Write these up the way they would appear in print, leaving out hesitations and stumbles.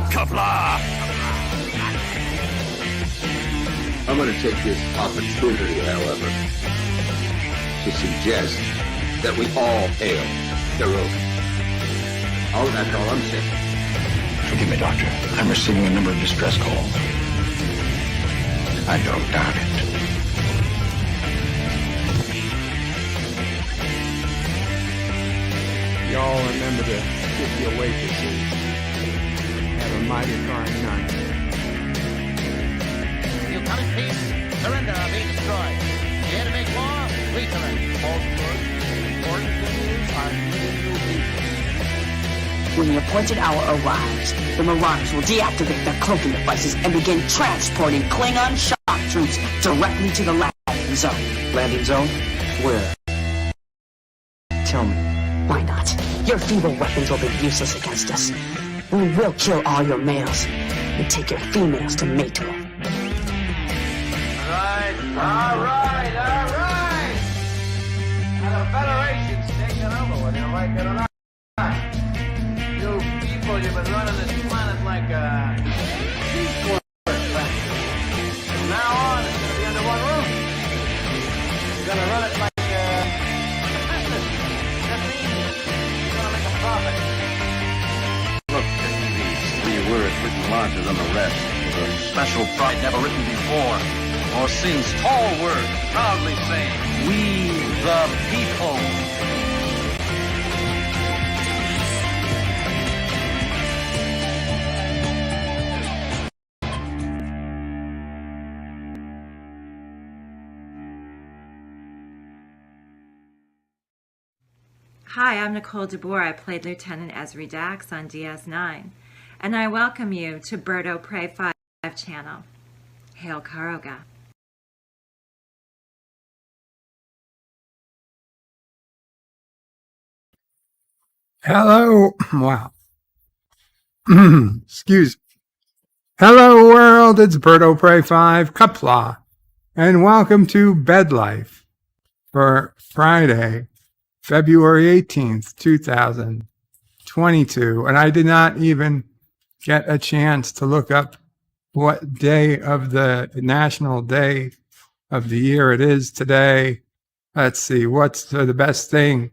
Kapla! I'm going to take this opportunity, however, to suggest that we all hail heroic. Oh, that's all I'm saying. Forgive me, Doctor. I'm receiving a number of distress calls. I don't doubt it. Y'all remember to kiss your waitresses. Have a mighty fine night. You come in peace, surrender or be destroyed. You here to make war? We surrender. False words. Important things are new people. When the appointed hour arrives, the Marauders will deactivate their cloaking devices and begin transporting Klingon shock troops directly to the landing zone. Landing zone? Where? Tell me. Why not? Your feeble weapons will be useless against us. We will kill all your males and take your females to mate with. All right. Now the Federation's taking over, whether you like it or not. You people, you've been running this planet like a seaport factory. From now on, it's going to be under one roof. You're going to run it like a business. That means you're going to make a profit. Look at these 3 words written larger than the rest. The special pride never written before or since. Tall words proudly saying, "We the people." Hi, I'm Nicole DeBoer. I played Lieutenant Esri Dax on DS9, and I welcome you to Birdo Prey 5 channel. Hail Karoga. Hello. Wow. Excuse me. Hello, world. It's Birdo Prey 5, Kapla, and welcome to Bed Life for Friday, February 18th, 2022. And I did not even get a chance to look up what day of the national day of the year it is today. Let's see, what's the best thing?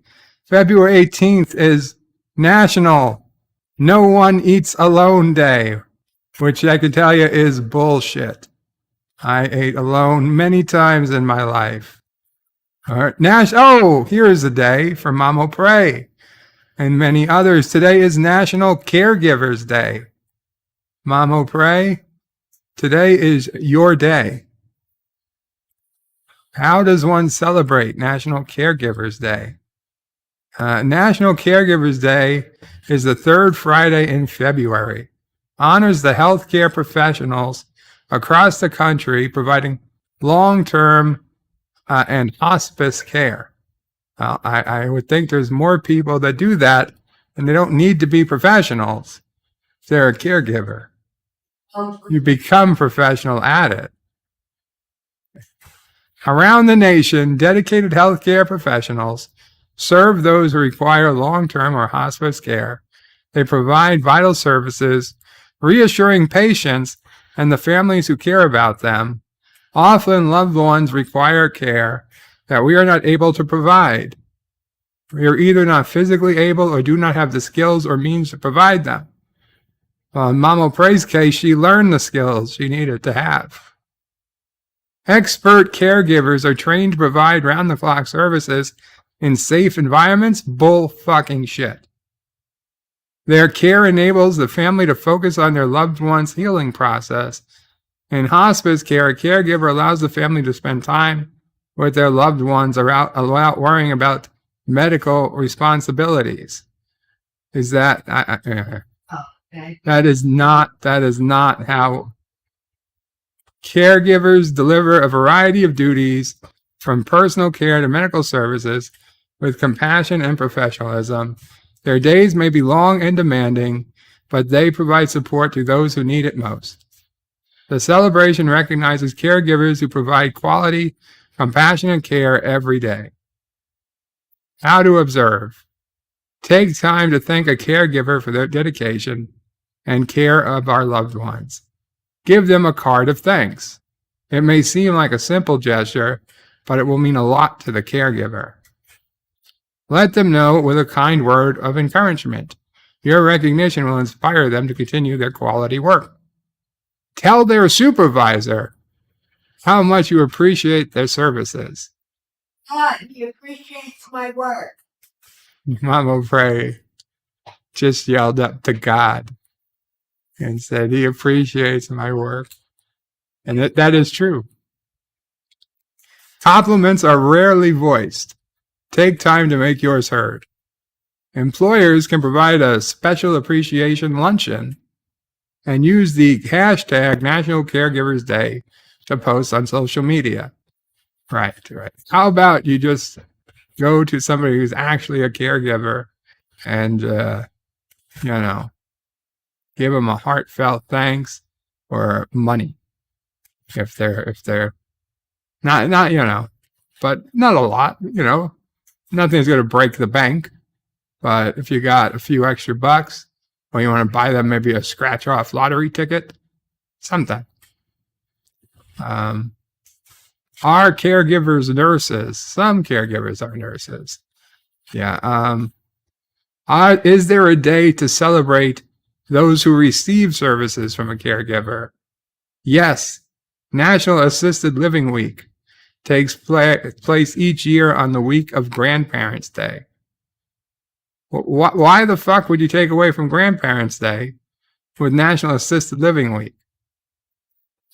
February 18th is National No One Eats Alone Day, which I can tell you is bullshit. I ate alone many times in my life. All right. Here's a day for Mamo Prey and many others. Today is National Caregivers Day. Mamo Prey, today is your day. How does one celebrate National Caregivers Day? National Caregivers Day is the 3rd Friday in February. Honors the healthcare professionals across the country providing long-term and hospice care. I would think there's more people that do that, and they don't need to be professionals. If they're a caregiver, you become professional at it. Around the nation, dedicated healthcare professionals serve those who require long-term or hospice care. They provide vital services, reassuring patients and the families who care about them. Often loved ones require care that we are not able to provide. We are either not physically able or do not have the skills or means to provide them. Well, in Mamo Prey's case, she learned the skills she needed to have. Expert caregivers are trained to provide round-the-clock services in safe environments. Bull fucking shit. Their care enables the family to focus on their loved one's healing process. In hospice care, a caregiver allows the family to spend time with their loved ones without worrying about medical responsibilities. Is that that is not how caregivers deliver a variety of duties from personal care to medical services with compassion and professionalism. Their days may be long and demanding, but they provide support to those who need it most. The celebration recognizes caregivers who provide quality, compassionate care every day. How to observe. Take time to thank a caregiver for their dedication and care of our loved ones. Give them a card of thanks. It may seem like a simple gesture, but it will mean a lot to the caregiver. Let them know with a kind word of encouragement. Your recognition will inspire them to continue their quality work. Tell their supervisor how much you appreciate their services. He appreciates my work. Mama Pray just yelled up to God and said, he appreciates my work. And that is true. Compliments are rarely voiced. Take time to make yours heard. Employers can provide a special appreciation luncheon and use the hashtag National Caregivers Day to post on social media. Right. How about you just go to somebody who's actually a caregiver and, give them a heartfelt thanks or money if they're not, but not a lot, nothing's going to break the bank. But if you got a few extra bucks or you want to buy them maybe a scratch off lottery ticket, something. Are caregivers nurses? Some caregivers are nurses. Yeah. Is there a day to celebrate those who receive services from a caregiver? Yes. National Assisted Living Week takes place each year on the week of Grandparents' Day. Why the fuck would you take away from Grandparents' Day with National Assisted Living Week?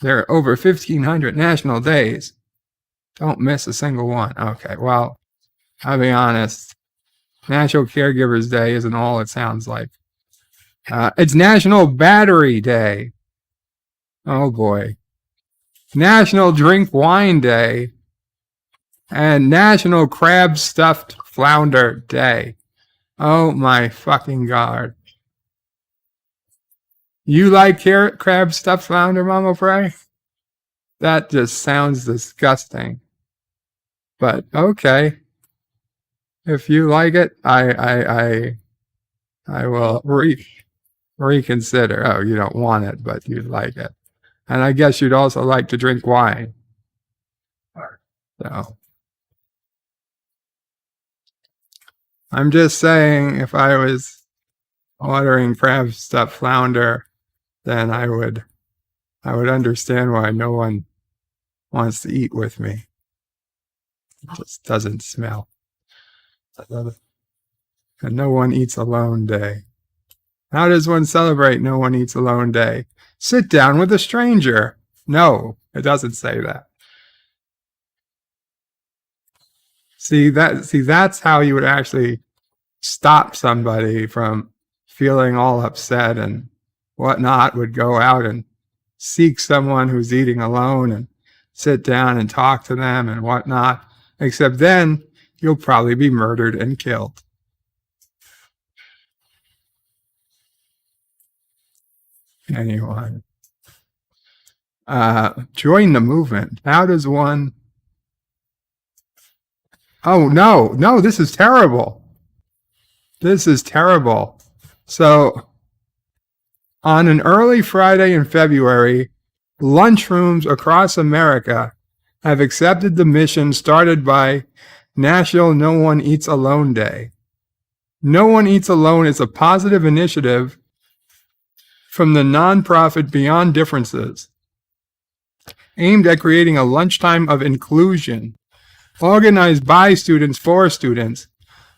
There are over 1,500 national days. Don't miss a single one. Okay, well, I'll be honest. National Caregivers Day isn't all it sounds like. It's National Battery Day. Oh boy. National Drink Wine Day. And National Crab Stuffed Flounder Day. Oh my fucking God. You like crab stuffed flounder, Mama Pray? That just sounds disgusting. But okay. If you like it, I will reconsider. Oh, you don't want it, but you'd like it. And I guess you'd also like to drink wine. So I'm just saying, if I was ordering crab stuffed flounder, then I would understand why no one wants to eat with me. It just doesn't smell. And no one eats alone day. How does one celebrate no one eats alone day? Sit down with a stranger. No, it doesn't say that. See, that's how you would actually stop somebody from feeling all upset and whatnot, would go out and seek someone who's eating alone and sit down and talk to them and whatnot. Except then you'll probably be murdered and killed. Anyway. Join the movement. How does one... Oh, no, this is terrible. This is terrible. So, on an early Friday in February, lunchrooms across America have accepted the mission started by National No One Eats Alone Day. No One Eats Alone is a positive initiative from the nonprofit Beyond Differences, aimed at creating a lunchtime of inclusion, organized by students for students.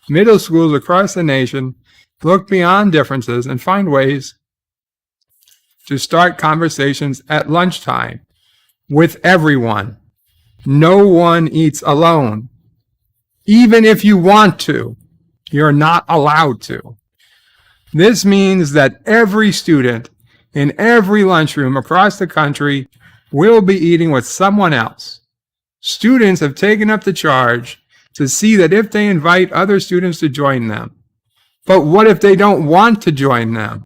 Middle schools across the nation look beyond differences and find ways to start conversations at lunchtime with everyone. No one eats alone. Even if you want to, you're not allowed to. This means that every student in every lunchroom across the country will be eating with someone else. Students have taken up the charge to see that if they invite other students to join them. But what if they don't want to join them?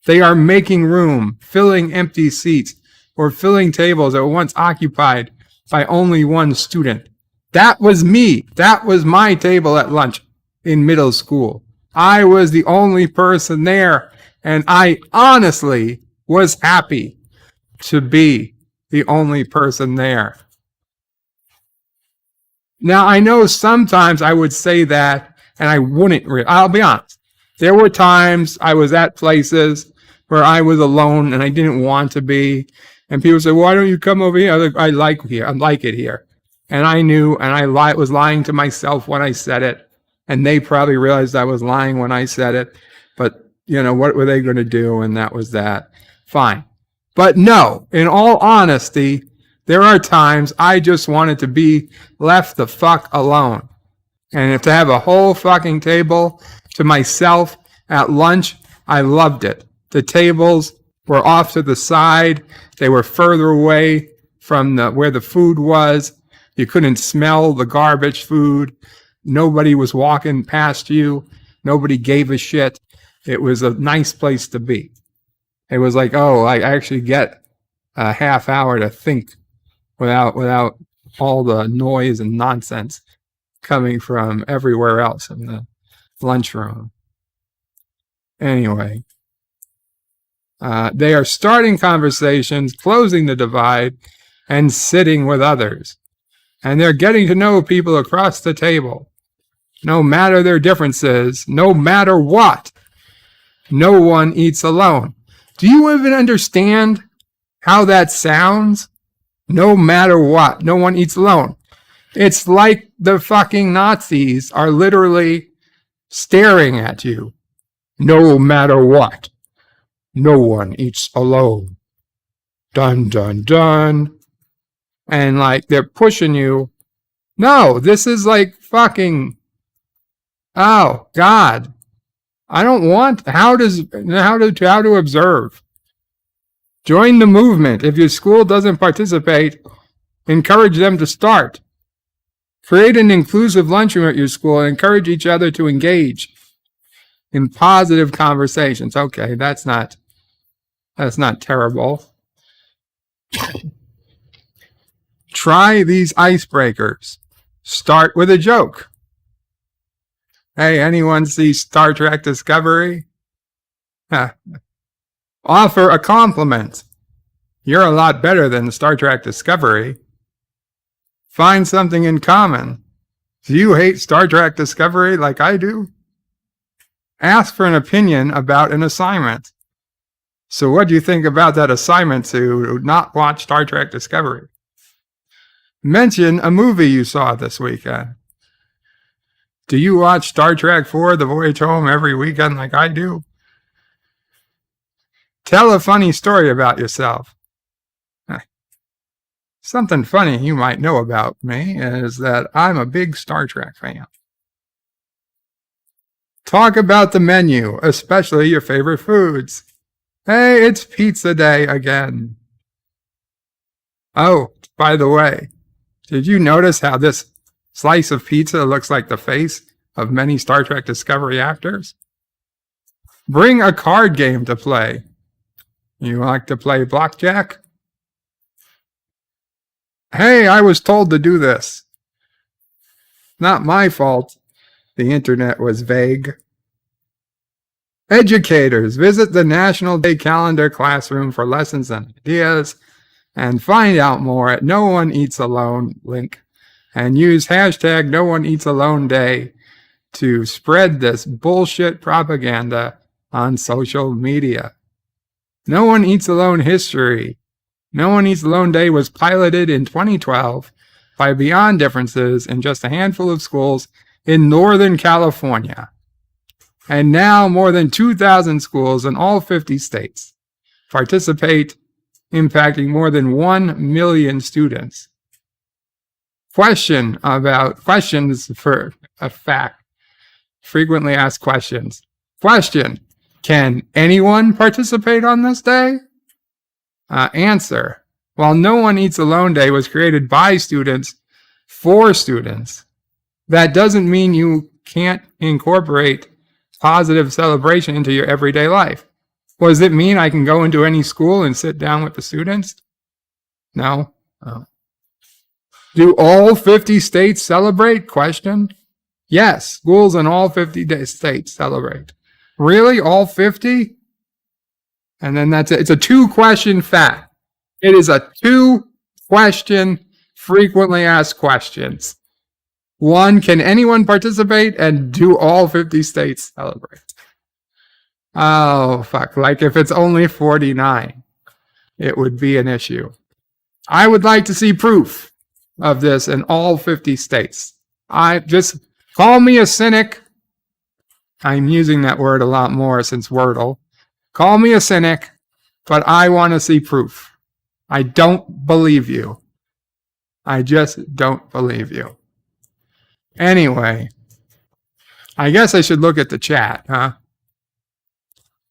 They are making room, filling empty seats, or filling tables that were once occupied by only one student. That was me. That was my table at lunch in middle school. I was the only person there, and I honestly was happy to be the only person there. Now, I know sometimes I would say that, and I wouldn't. I'll be honest. There were times I was at places where I was alone and I didn't want to be. And people say, why don't you come over here? I like here. I like it here. And I knew, and I was lying to myself when I said it. And they probably realized I was lying when I said it. But, you know, what were they going to do? And that was that. Fine. But no, in all honesty, there are times I just wanted to be left the fuck alone. And if to have a whole fucking table to myself at lunch, I loved it. The tables were off to the side. They were further away from where the food was. You couldn't smell the garbage food. Nobody was walking past you. Nobody gave a shit. It was a nice place to be. It was like, oh, I actually get a half hour to think without all the noise and nonsense coming from everywhere else in the lunchroom. Anyway, they are starting conversations, closing the divide, and sitting with others. And they're getting to know people across the table, no matter their differences, no matter what. No one eats alone. Do you even understand how that sounds? No matter what, no one eats alone. It's like the fucking Nazis are literally staring at you. No matter what, no one eats alone. Dun, dun, dun. And like they're pushing you. No, this is like fucking, oh God. I don't want, how to observe. Join the movement. If your school doesn't participate, encourage them to start. Create an inclusive lunchroom at your school and encourage each other to engage in positive conversations. Okay, that's not terrible. Try these icebreakers. Start with a joke. Hey, anyone see Star Trek Discovery? Offer a compliment. You're a lot better than Star Trek Discovery. Find something in common. Do you hate Star Trek Discovery like I do? Ask for an opinion about an assignment. So what do you think about that assignment to not watch Star Trek Discovery? Mention a movie you saw this weekend. Do you watch Star Trek IV, The Voyage Home, every weekend like I do? Tell a funny story about yourself. Something funny you might know about me is that I'm a big Star Trek fan. Talk about the menu, especially your favorite foods. Hey, it's pizza day again. Oh, by the way, did you notice how this slice of pizza looks like the face of many Star Trek Discovery actors? Bring a card game to play. You like to play blackjack? Hey, I was told to do this. Not my fault. The internet was vague. Educators, visit the National Day Calendar classroom for lessons and ideas, and find out more at No One Eats Alone link, and use hashtag No One Eats Alone Day to spread this bullshit propaganda on social media. No One Eats Alone history. No One Eats Alone Day was piloted in 2012 by Beyond Differences in just a handful of schools in Northern California. And now more than 2,000 schools in all 50 states participate, impacting more than 1 million students. Questions for a fact. Frequently asked questions. Question: can anyone participate on this day? Answer: while No One Eats Alone Day was created by students for students, that doesn't mean you can't incorporate positive celebration into your everyday life. Well, does it mean I can go into any school and sit down with the students? No. Oh. Do all 50 states celebrate? Question. Yes, schools in all 50 states celebrate. Really? All 50? And then that's it. It's a 2-question fact. It is a 2-question frequently asked questions. 1, can anyone participate? And do all 50 states celebrate? Oh, fuck. Like if it's only 49, it would be an issue. I would like to see proof of this in all 50 states. I just call me a cynic. I'm using that word a lot more since Wordle. Call me a cynic, but I want to see proof. I don't believe you. I just don't believe you. Anyway, I guess I should look at the chat, huh?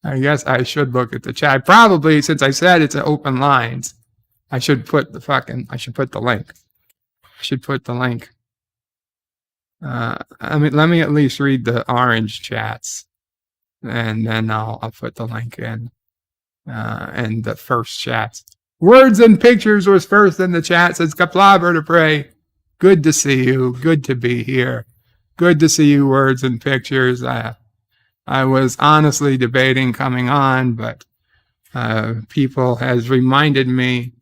I guess I should look at the chat. Probably, since I said it's an open lines, I should put the link. I should put the link. Let me at least read the orange chats, and then I'll put the link in the first chats. Words and Pictures was first in the chat. Says Kapla to pray. Good to see you. Good to be here. Good to see you, Words and Pictures. I was honestly debating coming on, but people has reminded me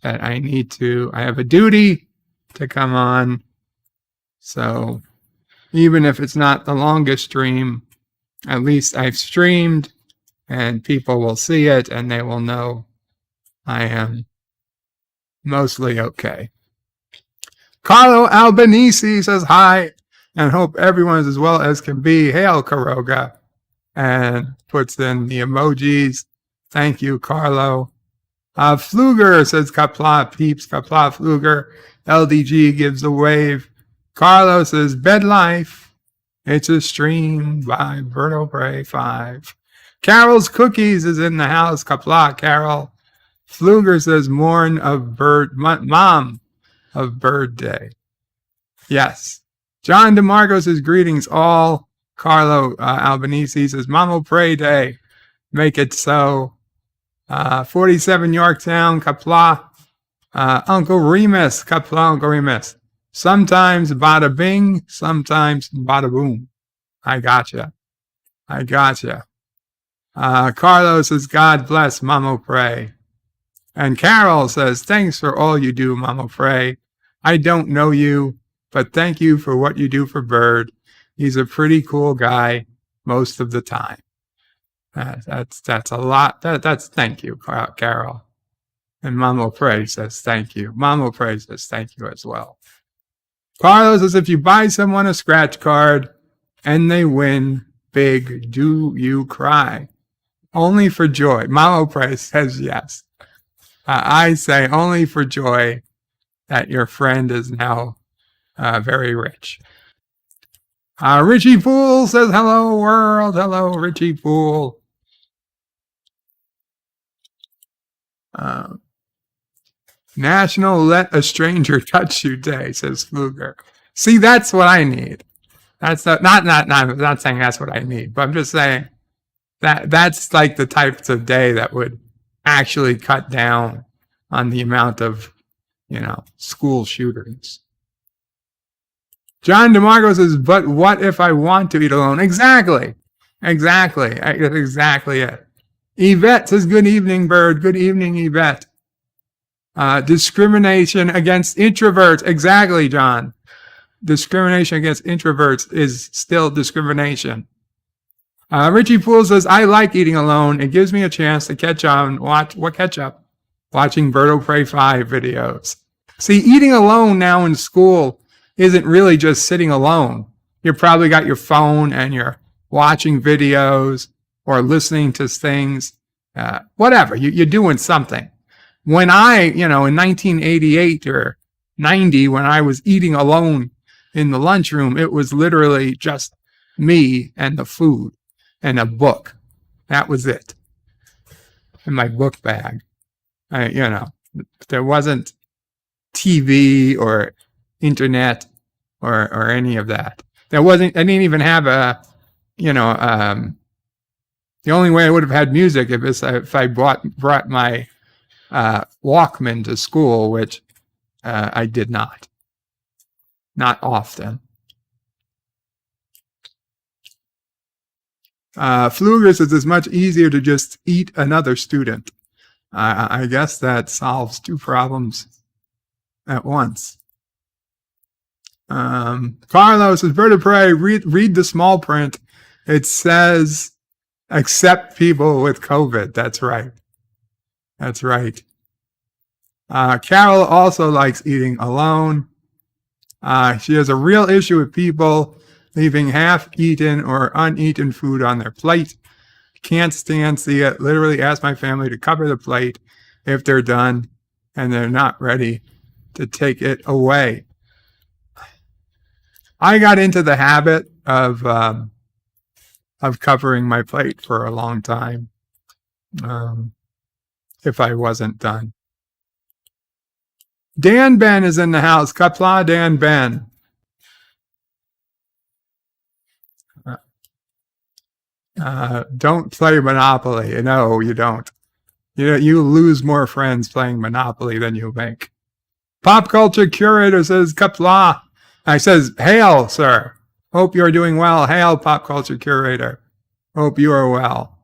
that I have a duty to come on. So even if it's not the longest stream, at least I've streamed and people will see it and they will know I am mostly okay. Carlo Albanese says hi and hope everyone's as well as can be. Hail Karoga. And puts in the emojis. Thank you, Carlo. Fluger says Kapla peeps, Kapla Fluger. LDG gives a wave. Carlo says bed life. It's a stream by Berto Bray 5. Carol's Cookies is in the house. Kapla, Carol. Fluger says mom of bird day. Yes. John DeMarco says greetings all. Carlo Albanese says Mamo Pray Day. Make it so. 47 Yorktown, Kapla. Uncle Remus, Kapla, Uncle Remus. Sometimes bada bing, sometimes bada boom. I gotcha. Carlo says God bless Mamo Pray. And Carol says thanks for all you do, Mamo Pray. I don't know you, but thank you for what you do for Bird. He's a pretty cool guy most of the time. That's a lot. That's thank you, Carol. And Mamo Pray says thank you. Mamo Pray says thank you as well. Carlos says if you buy someone a scratch card and they win big, do you cry? Only for joy. Mamo Pray says yes. I say only for joy that your friend is now very rich. Richie Poole says, hello, world. Hello, Richie Poole. National Let a Stranger Touch You Day, says Fluger. See, that's what I need. That's I'm not saying that's what I need, but I'm just saying that's like the types of day that would actually cut down on the amount of, school shootings. John DeMarco says, but what if I want to eat alone? Exactly. That's exactly it. Yvette says, good evening, Bird. Good evening, Yvette. Discrimination against introverts. Exactly, John. Discrimination against introverts is still discrimination. Richie Poole says, I like eating alone. It gives me a chance to catch up. Watching Berto Pray 5 videos. See, eating alone now in school isn't really just sitting alone. You probably got your phone and you're watching videos or listening to things. Whatever, you're doing something. When in 1988 or 90, when I was eating alone in the lunchroom, it was literally just me and the food and a book. That was it. In my book bag. There wasn't TV or internet or any of that. I didn't even have the only way I would have had music if I brought my Walkman to school, which I did not often. Fluger says it's much easier to just eat another student. I guess that solves two problems at once. Carlos says, Bird of Prey, read the small print. It says, accept people with COVID. That's right. That's right. Carol also likes eating alone. She has a real issue with people leaving half-eaten or uneaten food on their plate. Can't see it. Literally ask my family to cover the plate if they're done and they're not ready to take it away. I got into the habit of covering my plate for a long time if I wasn't done. Dan Ben is in the house. Kapla Dan Ben. Don't play Monopoly. No, you don't. You lose more friends playing Monopoly than you make. Pop Culture Curator says, Kapla. I says, hail, sir. Hope you're doing well. Hail, Pop Culture Curator. Hope you are well.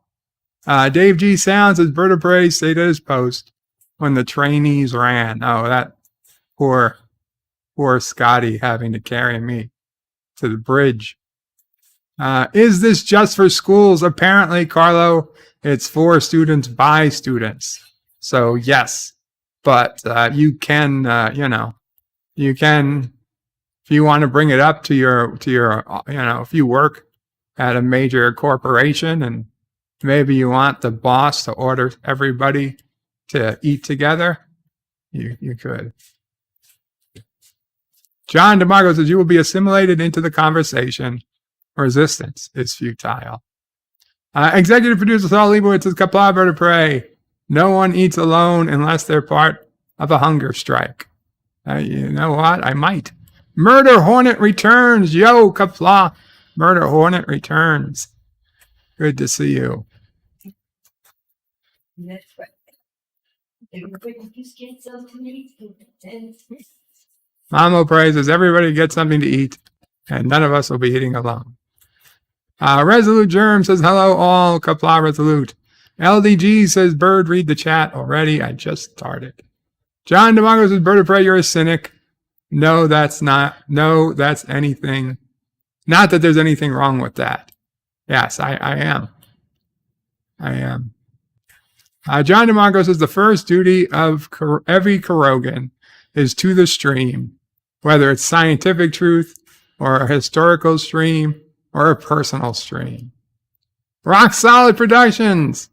Dave G. Sounds says, Bird of Prey stayed at his post when the trainees ran. Oh, that poor Scotty having to carry me to the bridge. Is this just for schools? Apparently, Carlo, it's for students by students. So yes, but you can, you can, if you want to bring it up to your, if you work at a major corporation and maybe you want the boss to order everybody to eat together, you could. John DeMarco says, you will be assimilated into the conversation. Resistance is futile. Executive producer Saul Leibowitz says, Kapla, Bird of Prey. No one eats alone unless they're part of a hunger strike. You know what? I might. Murder Hornet returns. Yo, Kapla. Murder Hornet returns. Good to see you. That's right. Everybody just get something to eat. Mamo praises everybody gets something to eat, and none of us will be eating alone. Resolute Germ says, hello all, Kapla Resolute. LDG says, Bird, read the chat already. I just started. John DeMarco says, Bird of Prey, you're a cynic. No, that's not. No, that's anything. Not that there's anything wrong with that. Yes, I am. I am. John DeMarco says, the first duty of every Kurogan is to the stream, whether it's scientific truth or a historical stream or a personal stream. Rock Solid Productions.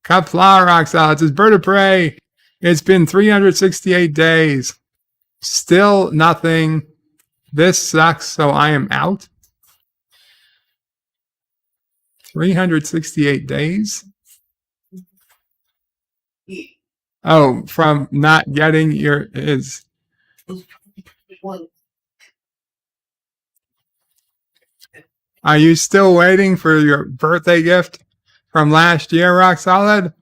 Kapla Rock Solid says, Bird of Prey, it's been 368 days. Still nothing. This sucks, so I am out. 368 days? Oh, from not getting his. Are you still waiting for your birthday gift from last year, Rock Solid?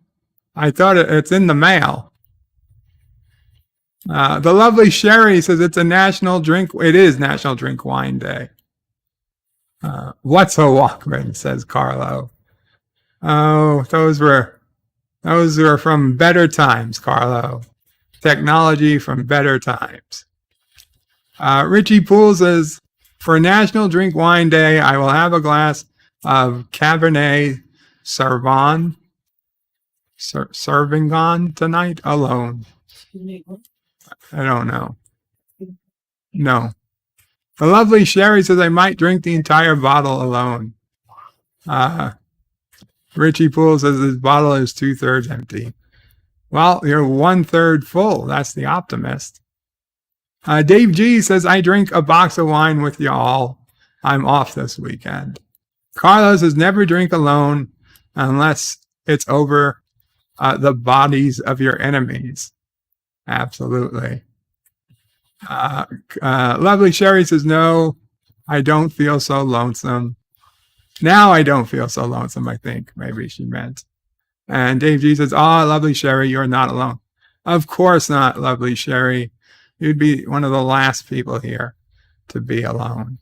I thought it's in the mail. The lovely Sherry says it's a national drink. It is National Drink Wine Day. What's a Walkman, says Carlo. Oh, those were from better times, Carlo. Technology from better times. Richie Poole says, for National Drink Wine Day, I will have a glass of Cabernet Sauvignon tonight alone. I don't know. No. The lovely Sherry says I might drink the entire bottle alone. Richie Poole says his bottle is 2/3 empty. Well, you're 1/3 full. That's the optimist. Dave G says, I drink a box of wine with y'all. I'm off this weekend. Carlos says, never drink alone unless it's over the bodies of your enemies. Absolutely. Lovely Sherry says, no, I don't feel so lonesome. Now I don't feel so lonesome, I think maybe she meant. And Dave G says, oh, lovely Sherry, you're not alone. Of course not, lovely Sherry. You'd be one of the last people here to be alone.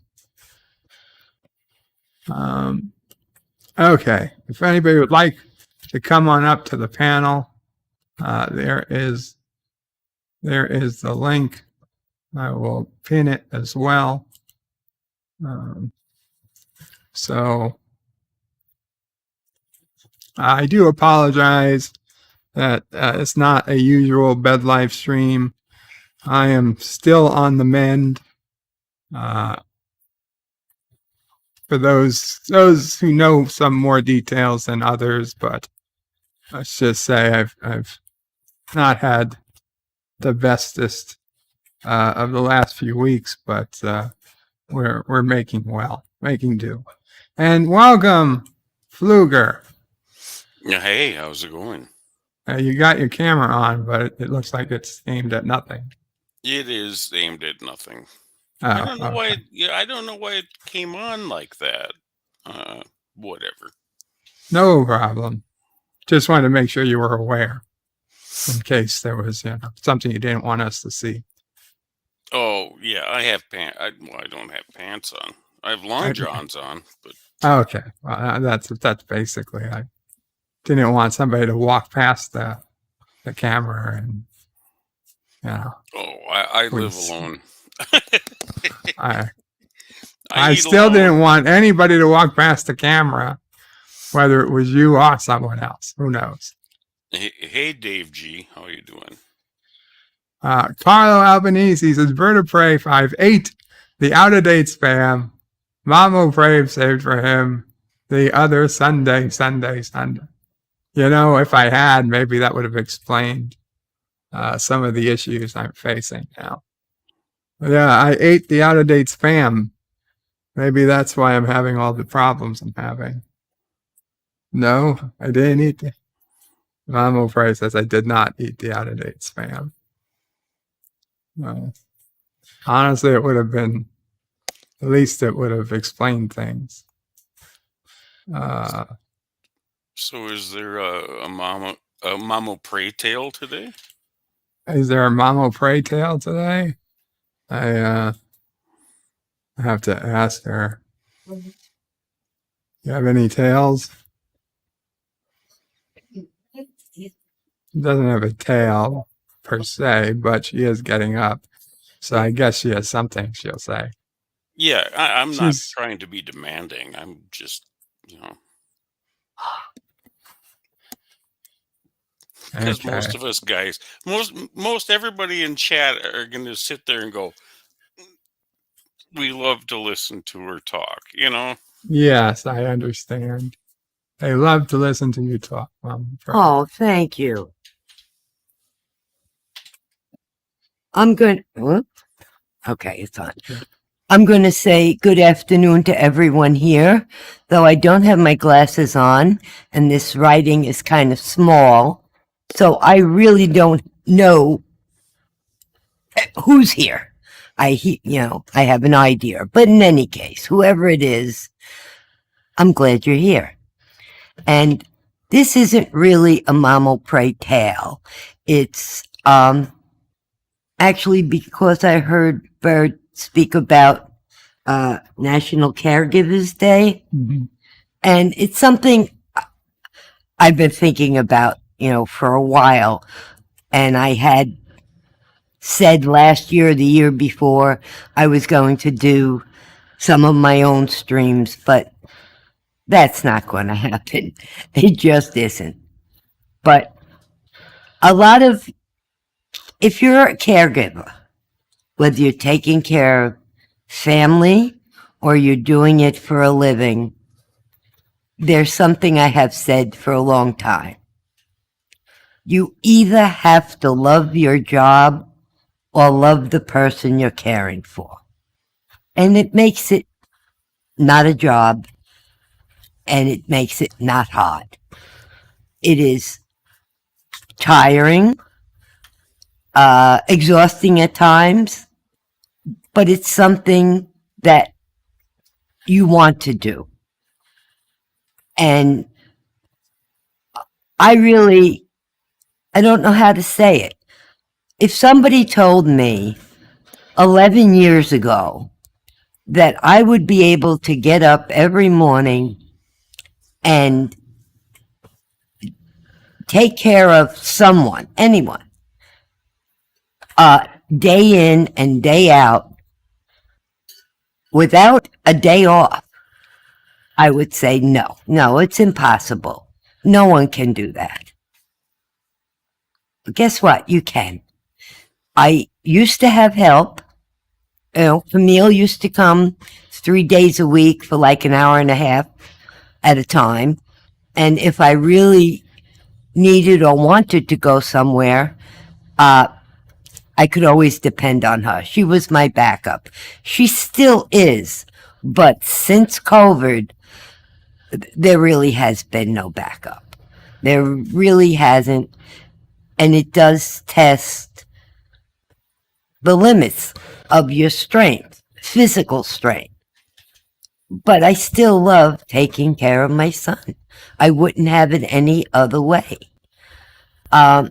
Okay. If anybody would like to come on up to the panel, there is the link. I will pin it as well. So I do apologize that it's not a usual bed live stream. I am still on the mend. For those who know some more details than others, but let's just say I've not had the bestest of the last few weeks, but we're making do. And welcome, Fluger. Hey, how's it going? You got your camera on, but it looks like it's aimed at nothing. It is aimed at nothing. Oh, I don't know why. okay. I don't know why it came on like that. Whatever. No problem. Just wanted to make sure you were aware in case there was something you didn't want us to see. Oh yeah, I have pants. I don't have pants on. I have long johns on, but Okay, well, that's basically. I didn't want somebody to walk past the camera and I live alone. I eat still alone. didn't want anybody to walk past the camera, whether it was you or someone else. Who knows? Hey, Dave G, how are you doing? Carlo Albanese says, Vertebrae 5'8", the out-of-date spam. Mamo Brave saved for him the other Sunday. If I had, maybe that would have explained some of the issues I'm facing now. But yeah, I ate the out-of-date spam. Maybe that's why I'm having all the problems I'm having. No, I didn't eat it. Mamo Brave says I did not eat the out-of-date spam. Honestly, it would have been, at least it would have explained things. So is there a Mamo Prey Tale today? Is there a Mamo Prey Tale today? I have to ask her. You have any tales? She doesn't have a tail per se, but she is getting up. So I guess she has something she'll say. Yeah, I'm not trying to be demanding. I'm just, because most of us guys, most everybody in chat are going to sit there and go, we love to listen to her talk, Yes, I understand. They love to listen to you talk. Oh, thank you. I'm going. Okay, it's on. I'm going to say good afternoon to everyone here, though I don't have my glasses on, and this writing is kind of small, so I really don't know who's here. I have an idea, but in any case, whoever it is, I'm glad you're here. And this isn't really a Mamo Pray tale. It's actually because I heard Bird speak about National Caregivers Day. Mm-hmm. And it's something I've been thinking about, for a while. And I had said last year, the year before, I was going to do some of my own streams, but that's not going to happen. It just isn't. But if you're a caregiver, whether you're taking care of family or you're doing it for a living, there's something I have said for a long time. You either have to love your job or love the person you're caring for. And it makes it not a job, and it makes it not hard. It is tiring, exhausting at times, but it's something that you want to do. And I don't know how to say it. If somebody told me 11 years ago that I would be able to get up every morning and take care of someone, anyone, day in and day out, without a day off, I would say no. No, it's impossible. No one can do that. But guess what? You can. I used to have help. You know, Camille used to come 3 days a week for like an hour and a half at a time. And if I really needed or wanted to go somewhere, I could always depend on her. She was my backup. She still is. But since COVID, there really has been no backup. There really hasn't. And it does test the limits of your strength, physical strength. But I still love taking care of my son. I wouldn't have it any other way. I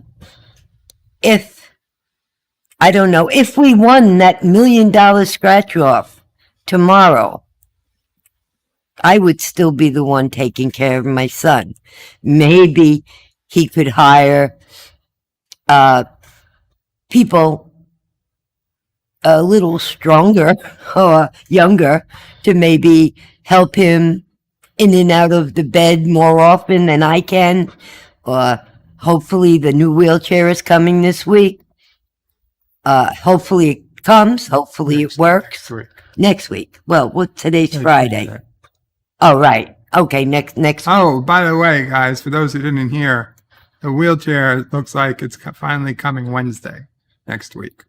don't know, if we won that $1 million scratch off tomorrow, I would still be the one taking care of my son. Maybe he could hire people a little stronger or younger to maybe help him in and out of the bed more often than I can. Or hopefully the new wheelchair is coming this week. Hopefully it comes. Hopefully it works. Next week. Well, today's Friday. Oh, right. Okay, next. Oh, by the way, guys, for those who didn't hear, the wheelchair looks like it's finally coming Wednesday next week.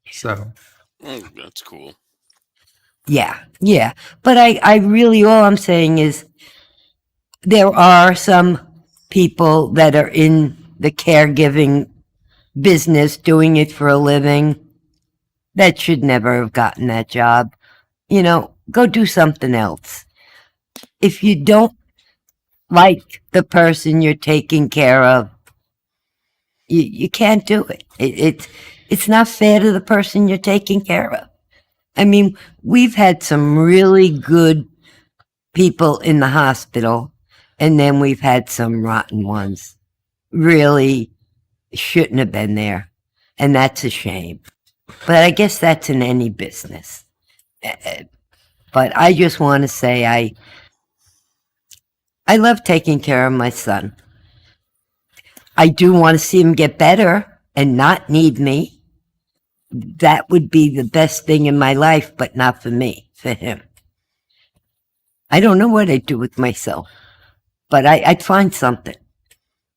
So. That's cool. Yeah. But I really, all I'm saying is there are some people that are in the caregiving business doing it for a living that should never have gotten that job. You know, go do something else. If you don't like the person you're taking care of, you can't do it. It's not fair to the person you're taking care of. I mean, we've had some really good people in the hospital, and then we've had some rotten ones. Really shouldn't have been there, and that's a shame. But I guess that's in any business. But I just want to say I love taking care of my son. I do want to see him get better and not need me. That would be the best thing in my life, but not for me, for him. I don't know what I'd do with myself, but I'd find something.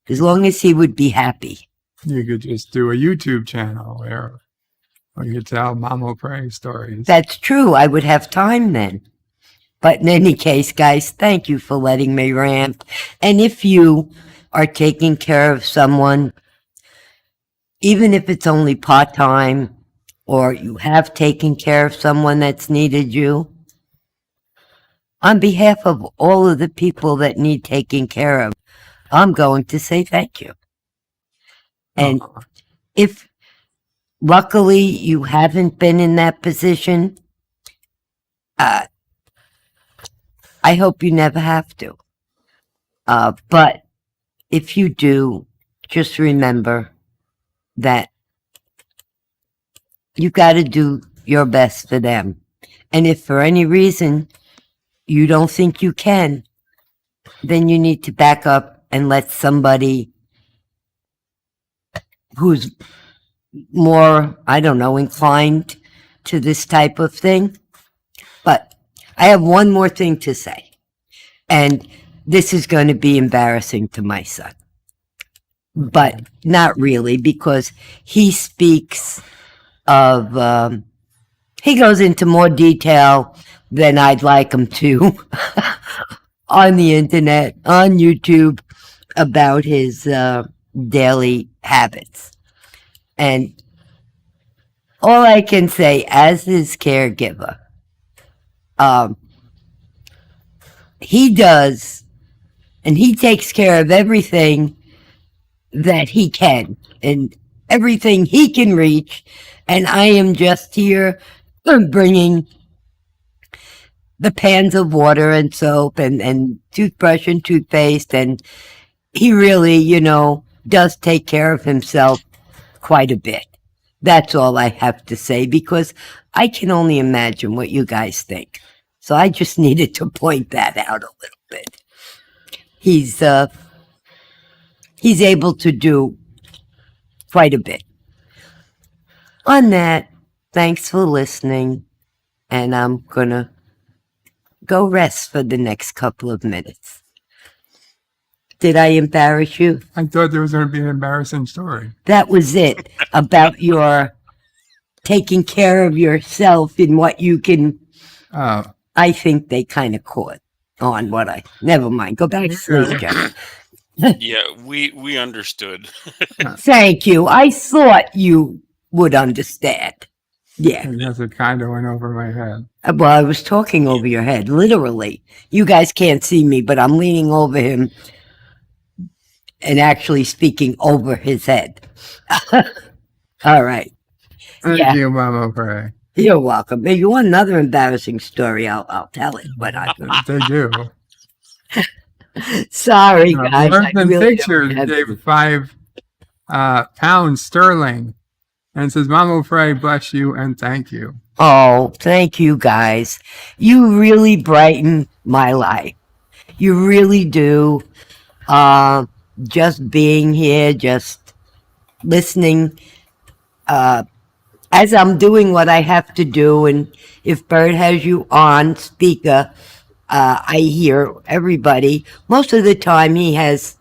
As long as he would be happy. You could just do a YouTube channel where you tell Mama Pray stories. That's true. I would have time then. But in any case, guys, thank you for letting me rant. And if you are taking care of someone, even if it's only part-time, or you have taken care of someone that's needed you, on behalf of all of the people that need taking care of, I'm going to say thank you. And if luckily you haven't been in that position, I hope you never have to. But if you do, just remember that you got to do your best for them. And if for any reason you don't think you can, then you need to back up and let somebody who's more, I don't know, inclined to this type of thing. But I have one more thing to say. And this is going to be embarrassing to my son. But not really, because he speaks of, he goes into more detail than I'd like him to on the internet, on YouTube, about his daily habits. And all I can say as his caregiver, he does, and he takes care of everything that he can and everything he can reach. And I am just here bringing the pans of water and soap and toothbrush and toothpaste. And he really, does take care of himself quite a bit. That's all I have to say, because I can only imagine what you guys think. So I just needed to point that out a little bit. He's able to do quite a bit. On that, thanks for listening, and I'm gonna go rest for the next couple of minutes. Did I embarrass you? I thought there was going to be an embarrassing story. That was it, about your taking care of yourself in what you can. I think they kind of caught on what never mind. Go back to sleep, Jeff. Yeah, we understood. Thank you. I thought you would understand. Yeah. Yes, it kind of went over my head. Well, I was talking over your head, literally. You guys can't see me, but I'm leaning over him and actually speaking over his head. All right. Thank you, Mama Pray. You're welcome. If you want another embarrassing story, I'll tell it. But They do. Sorry, guys. Birth and really Pictures gave £5 sterling and says, Mama Pray, bless you and thank you. Oh, thank you, guys. You really brighten my life. You really do. Just being here, just listening, as I'm doing what I have to do. And if Bert has you on speaker, I hear everybody. Most of the time he has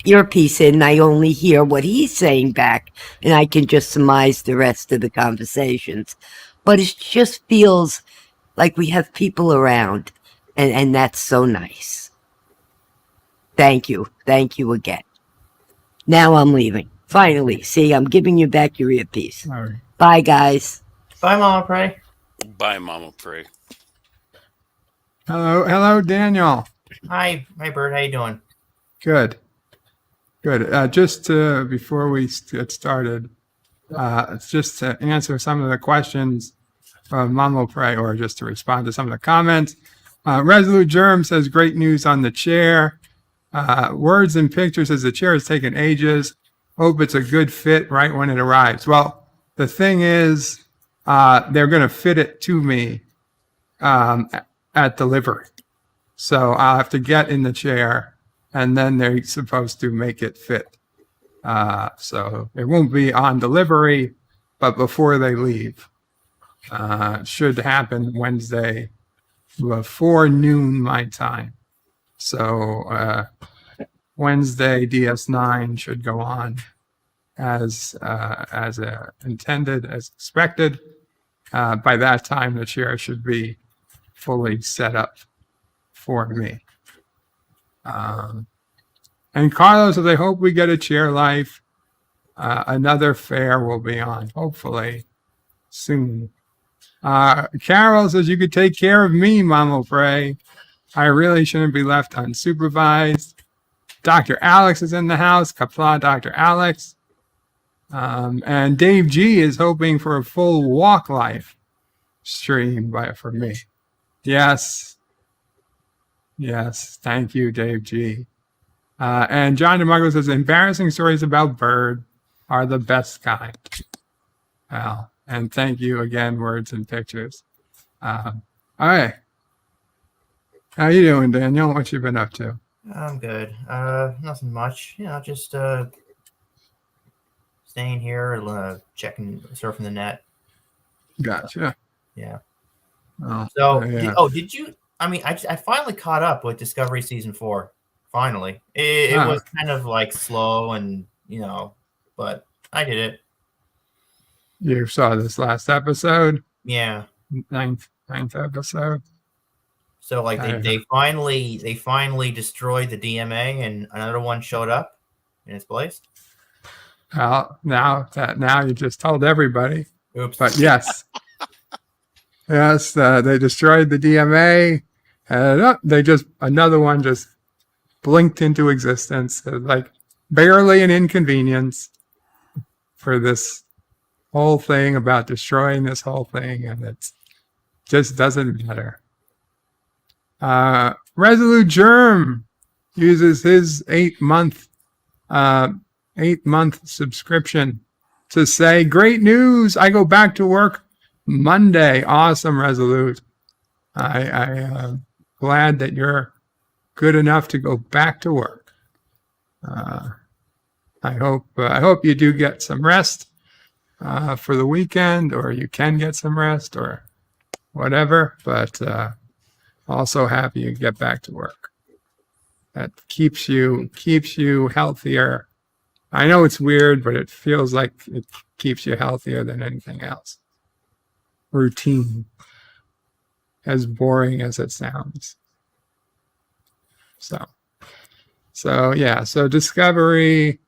earpiece in, and I only hear what he's saying back, and I can just surmise the rest of the conversations. But it just feels like we have people around, and that's so nice. Thank you. Thank you again. Now I'm leaving. Finally. See, I'm giving you back your earpiece. All right. Bye, guys. Bye, Mama Pray. Bye, Mama Pray. Hello, Daniel. Hi, Bert. How you doing? Good. Just before we get started, just to answer some of the questions from Mama Pray, or just to respond to some of the comments. Resolute Germ says, great news on the chair. Words and Pictures says, the chair has taken ages. Hope it's a good fit right when it arrives. Well, the thing is, they're going to fit it to me at delivery. So I'll have to get in the chair, and then they're supposed to make it fit. So it won't be on delivery, but before they leave. It should happen Wednesday before noon my time. So Wednesday DS9 should go on as intended, as expected. By that time, the chair should be fully set up for me. And Carlos says, I hope we get a chair life. Another fair will be on, hopefully, soon. Carol says, you could take care of me, Mama Pray. I really shouldn't be left unsupervised. Dr. Alex is in the house. Kapla, Dr. Alex. And Dave G is hoping for a full walk life stream for me. Yes. Thank you, Dave G. And John DeMarco says, embarrassing stories about Bird are the best kind. Well, and thank you again, Words and Pictures. All right. How you doing, Daniel? What you been up to? I'm good. Nothing much. Just staying here, checking, surfing the net. Gotcha. Yeah. Oh, So, yeah. did you? I mean, I finally caught up with Discovery Season 4. Finally. It was kind of like slow and, but I did it. You saw this last episode? Yeah. Ninth episode. So they finally destroyed the DMA, and another one showed up in its place. Well, now you just told everybody. Oops. But yes, they destroyed the DMA, and another one just blinked into existence, like barely an inconvenience for this whole thing about destroying this whole thing, and it's just doesn't matter. Resolute Germ uses his 8-month subscription to say, great news, I go back to work Monday. Awesome, Resolute. I'm glad that you're good enough to go back to work. I hope you do get some rest for the weekend, or you can get some rest or whatever, but also happy you get back to work. That keeps you healthier. I know it's weird, but it feels like it keeps you healthier than anything else. Routine, as boring as it sounds. So yeah, so Discovery,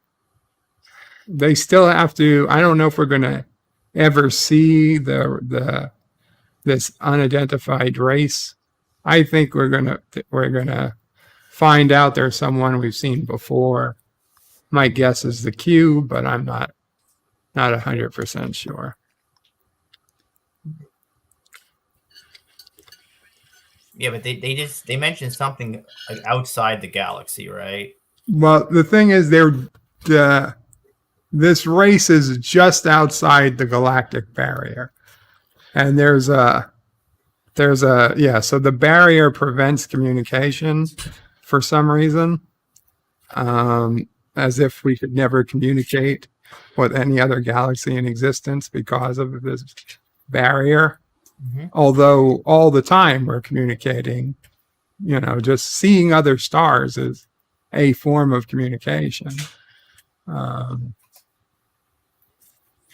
they still have to, I don't know if we're going to ever see this unidentified race. I think we're going to find out there's someone we've seen before. My guess is the Q, but I'm not 100% sure. Yeah, but they mentioned something like outside the galaxy, right? Well, the thing is, this race is just outside the galactic barrier, and so the barrier prevents communication for some reason, as if we could never communicate with any other galaxy in existence because of this barrier. Mm-hmm. Although all the time we're communicating, just seeing other stars is a form of communication.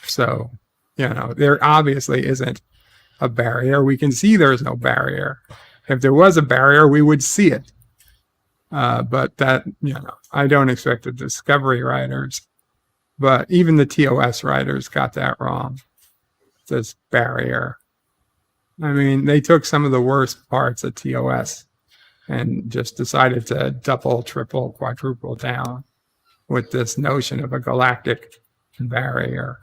So, there obviously isn't a barrier. We can see there's no barrier. If there was a barrier, we would see it. But that, I don't expect the Discovery writers, but even the TOS writers got that wrong. This barrier. I mean, they took some of the worst parts of TOS and just decided to double, triple, quadruple down with this notion of a galactic barrier.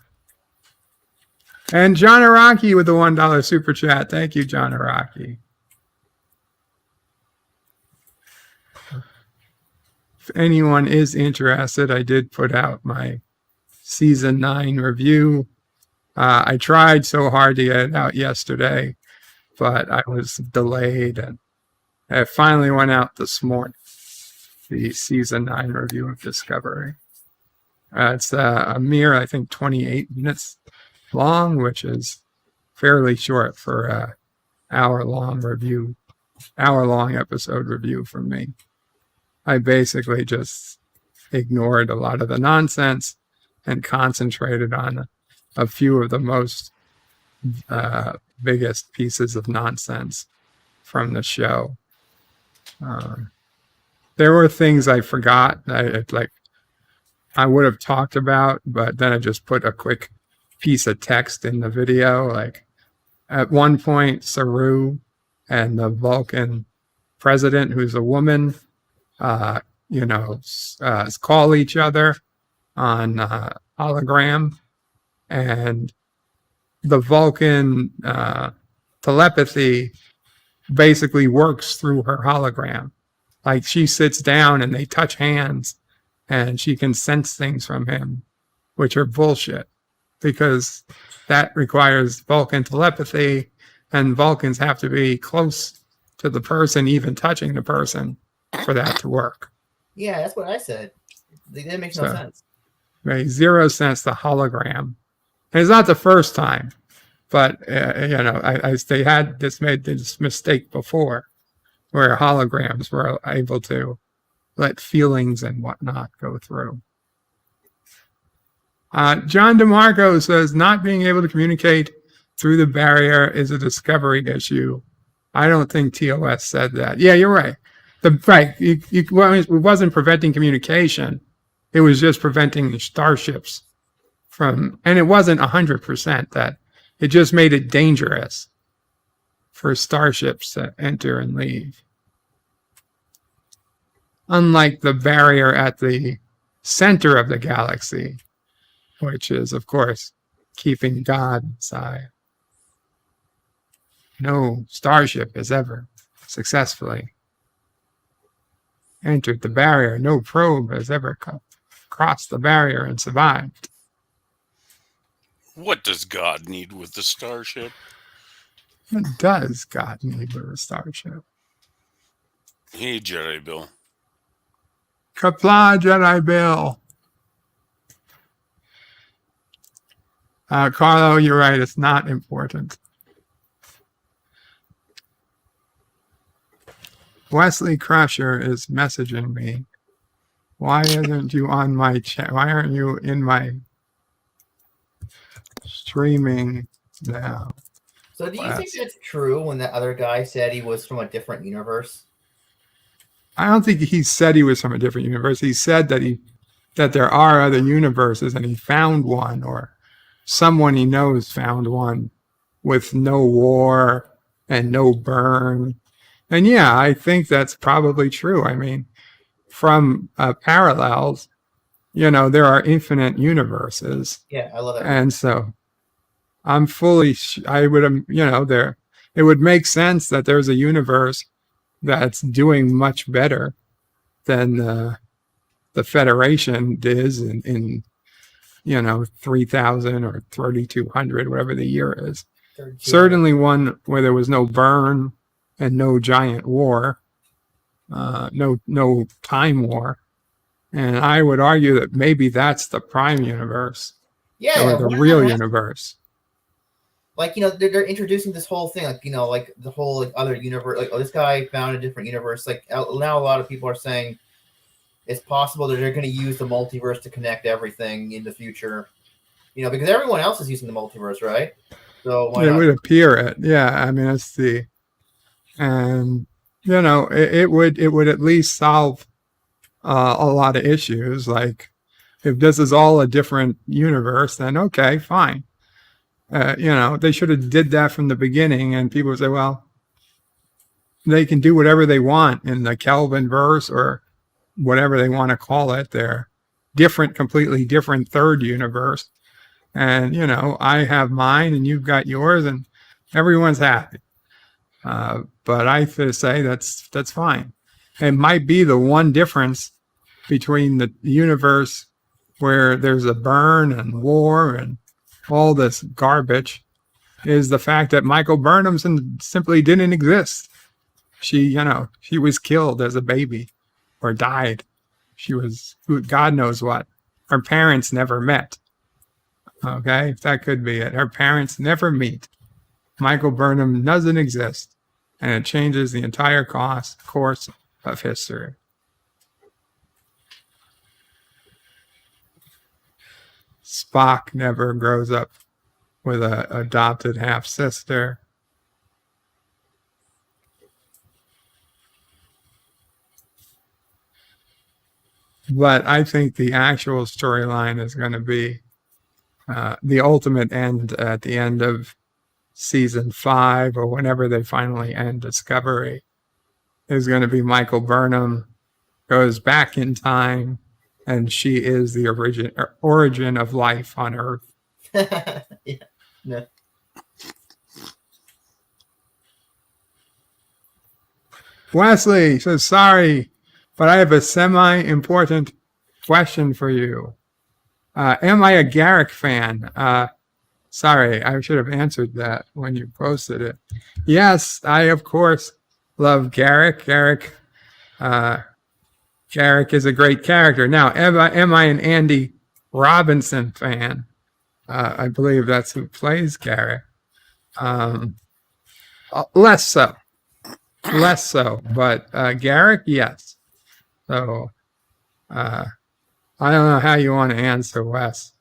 And John Araki with the $1 super chat. Thank you, John Araki. If anyone is interested, I did put out my season 9 review. I tried so hard to get it out yesterday, but I was delayed, and it finally went out this morning. The season 9 review of Discovery. It's a mere, I think, 28 minutes long, which is fairly short for an hour-long episode review from me. I basically just ignored a lot of the nonsense and concentrated on a few of the most biggest pieces of nonsense from the show. There were things I forgot I would have talked about, but then I just put a quick piece of text in the video. Like at one point, Saru and the Vulcan president, who's a woman, call each other on hologram, and the Vulcan telepathy basically works through her hologram. Like she sits down and they touch hands and she can sense things from him, which are bullshit, because that requires Vulcan telepathy, and Vulcans have to be close to the person, even touching the person, for that to work. Yeah, that's what I said. That makes no sense. Right, 0 sense the hologram. And it's not the first time, but they had made this mistake before, where holograms were able to let feelings and whatnot go through. John DeMarco says not being able to communicate through the barrier is a Discovery issue. I don't think TOS said that. Yeah, you're right. It wasn't preventing communication. It was just preventing the starships from, and it wasn't 100% that. It just made it dangerous for starships to enter and leave. Unlike the barrier at the center of the galaxy, which is, of course, keeping God inside. no starship has ever successfully entered the barrier. No probe has ever crossed the barrier and survived. What does God need with the starship? What does God need with a starship? Hey, Jedi Bill. Kapla, Jedi Bill. Carlo, you're right. It's not important. Wesley Crusher is messaging me. Why isn't you on my chat? Why aren't you in my streaming now? So do you think that's true when that other guy said he was from a different universe? I don't think he said he was from a different universe. He said that there are other universes, and he found one, or someone he knows found one with no war and no burn. And yeah, I think that's probably true. I mean, from parallels, there are infinite universes. Yeah, I love that. And so I'm fully, I would, it would make sense that there's a universe that's doing much better than the Federation is in 3,000 or 3,200, whatever the year is. Certainly one where there was no burn and no giant war, no time war. And I would argue that maybe that's the prime universe, or the real universe. Like, they're introducing this whole thing, like the whole other universe. Like, this guy found a different universe. Like, now a lot of people are saying it's possible that they're going to use the multiverse to connect everything in the future. Because everyone else is using the multiverse, right? So why not? It would appear it. Yeah, I mean, it would at least solve a lot of issues. Like, if this is all a different universe, then okay, fine. They should have did that from the beginning, and people would say, well, they can do whatever they want in the Kelvin verse or whatever they want to call it. They're completely different third universe. And, I have mine and you've got yours and everyone's happy. But I say that's fine. It might be the one difference between the universe where there's a burn and war and all this garbage is the fact that Michael Burnham simply didn't exist. She was killed as a baby or died. She was, God knows what. Her parents never met. Okay, that could be it. Her parents never meet. Michael Burnham doesn't exist, and it changes the entire course of history. Spock never grows up with an adopted half-sister. But I think the actual storyline is going to be the ultimate end at the end of season 5 or whenever they finally end Discovery is going to be Michael Burnham goes back in time and she is the origin of life on Earth. Yeah. No. Wesley says, sorry, but I have a semi-important question for you. Am I a Garrick fan? Sorry, I should have answered that when you posted it. Yes, I, of course, love Garrick. Garrick is a great character. Now, am I an Andy Robinson fan? I believe that's who plays Garrick. Less so. But Garrick, yes. So I don't know how you want to answer, Wes,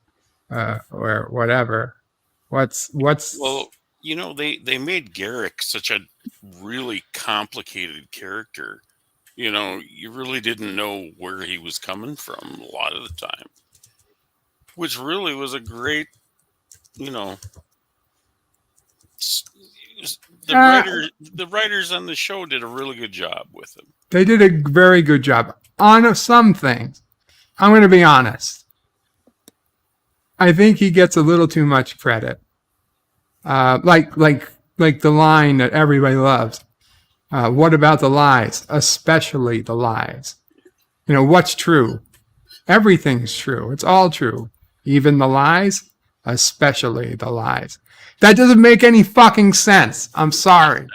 or whatever. What's Well, they made Garrick such a really complicated character. You really didn't know where he was coming from a lot of the time, which really was a great, the writers on the show did a really good job with him. They did a very good job on some things. I'm going to be honest. I think he gets a little too much credit. Like like the line that everybody loves. What about the lies? Especially the lies. You know, what's true? Everything's true. It's all true. Even the lies, especially the lies. That doesn't make any fucking sense. I'm sorry.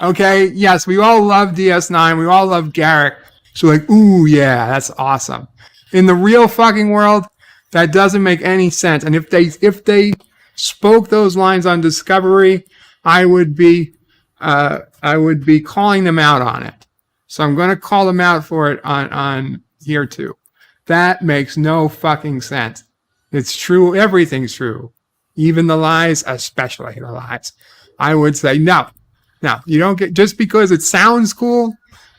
Okay, yes, we all love DS9. We all love Garrick. So like, ooh, yeah, that's awesome. In the real fucking world, that doesn't make any sense. And if they spoke those lines on Discovery, I would be calling them out on it. So I'm going to call them out for it on here too. That makes no fucking sense. It's true. Everything's true. Even the lies, especially the lies. I would say no. You don't get, just because it sounds cool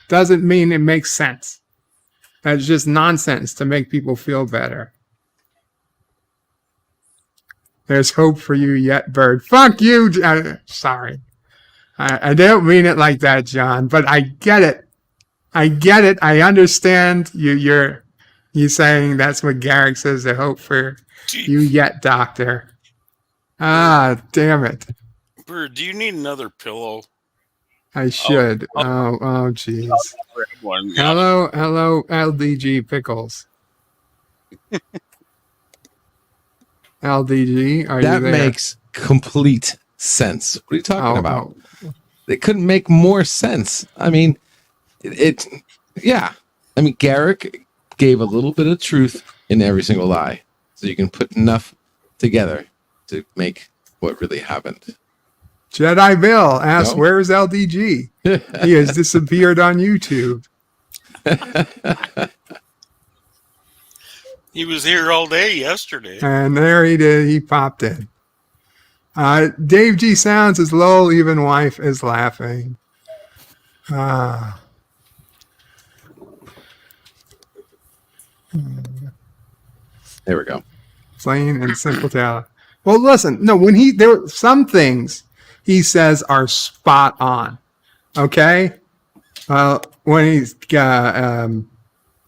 doesn't mean it makes sense. That's just nonsense to make people feel better. There's hope for you yet, Bird. Fuck you. Sorry. I don't mean it like that, John, but I get it. I understand you're saying that's what Garrick says, the hope for you yet, Doctor. Ah, damn it. Bird, do you need another pillow? I should. Oh, jeez. Hello, LDG Pickles. LDG, are you there? That makes complete sense. What are you talking about? It couldn't make more sense. I mean, yeah. I mean, Garrick gave a little bit of truth in every single lie. So you can put enough together to make what really happened. Jedi Bill asks, where's LDG? He has disappeared on YouTube. He was here all day yesterday. And there he did. He popped in. Dave G Sounds is lol, even wife is laughing. There we go. Plain and simple talent. Well, listen, no, there some things he says are spot on. Okay? When he's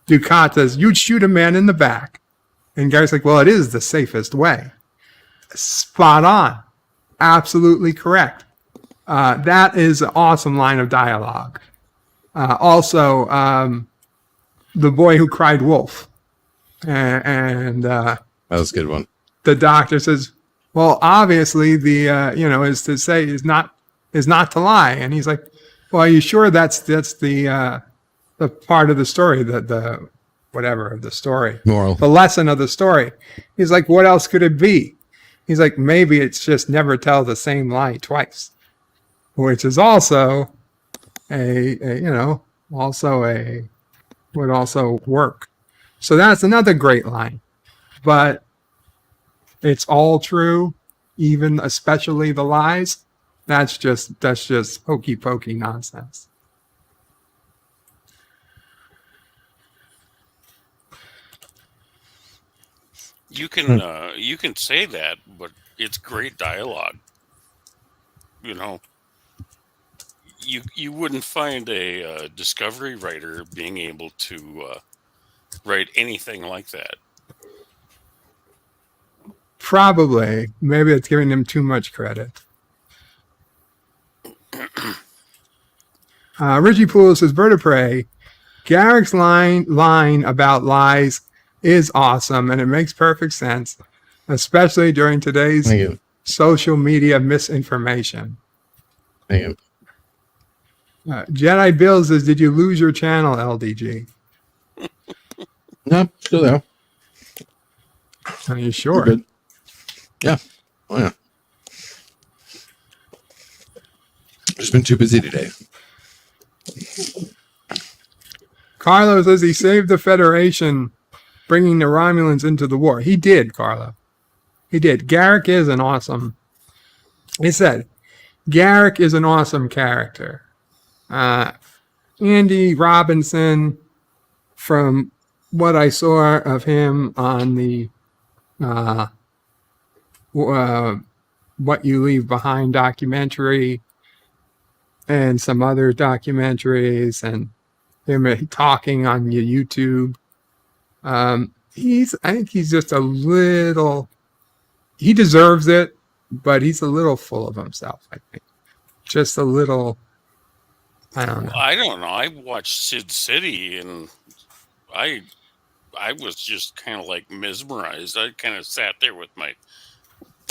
Ducat says, you'd shoot a man in the back. And Gary's like, well, it is the safest way. Spot on. Absolutely correct. That is an awesome line of dialogue. Also, the boy who cried wolf. And that was a good one. The doctor says, well, obviously is to say is not to lie. And he's like, well, are you sure that's the part of the story, the whatever of the story, moral, the lesson of the story? He's like, what else could it be? He's like, maybe it's just never tell the same lie twice, which is also would also work. So that's another great line, but it's all true, even especially the lies. That's just hokey pokey nonsense. You can say that, but it's great dialogue. You know, you wouldn't find a Discovery writer being able to write anything like that. Probably. Maybe it's giving him too much credit. Richie Poole says, Bird of Prey, Garrick's line about lies is awesome, and it makes perfect sense, especially during today's social media misinformation. Thank you. Jedi Bill says, did you lose your channel, LDG? No, still there. Are you sure? Good. Yeah. Oh, yeah. Just been too busy today. Carlo says he saved the Federation, bringing the Romulans into the war. He did, Carlo. He did. Garrick is an awesome. He said, Garrick is an awesome character. Andy Robinson, from what I saw of him on the What You Leave Behind documentary and some other documentaries, and him talking on YouTube. I think he's just a little, he deserves it, but he's a little full of himself, I think. just a little. I don't know. I don't know. I watched Sid City, and I was just kind of like mesmerized. I kind of sat there with my,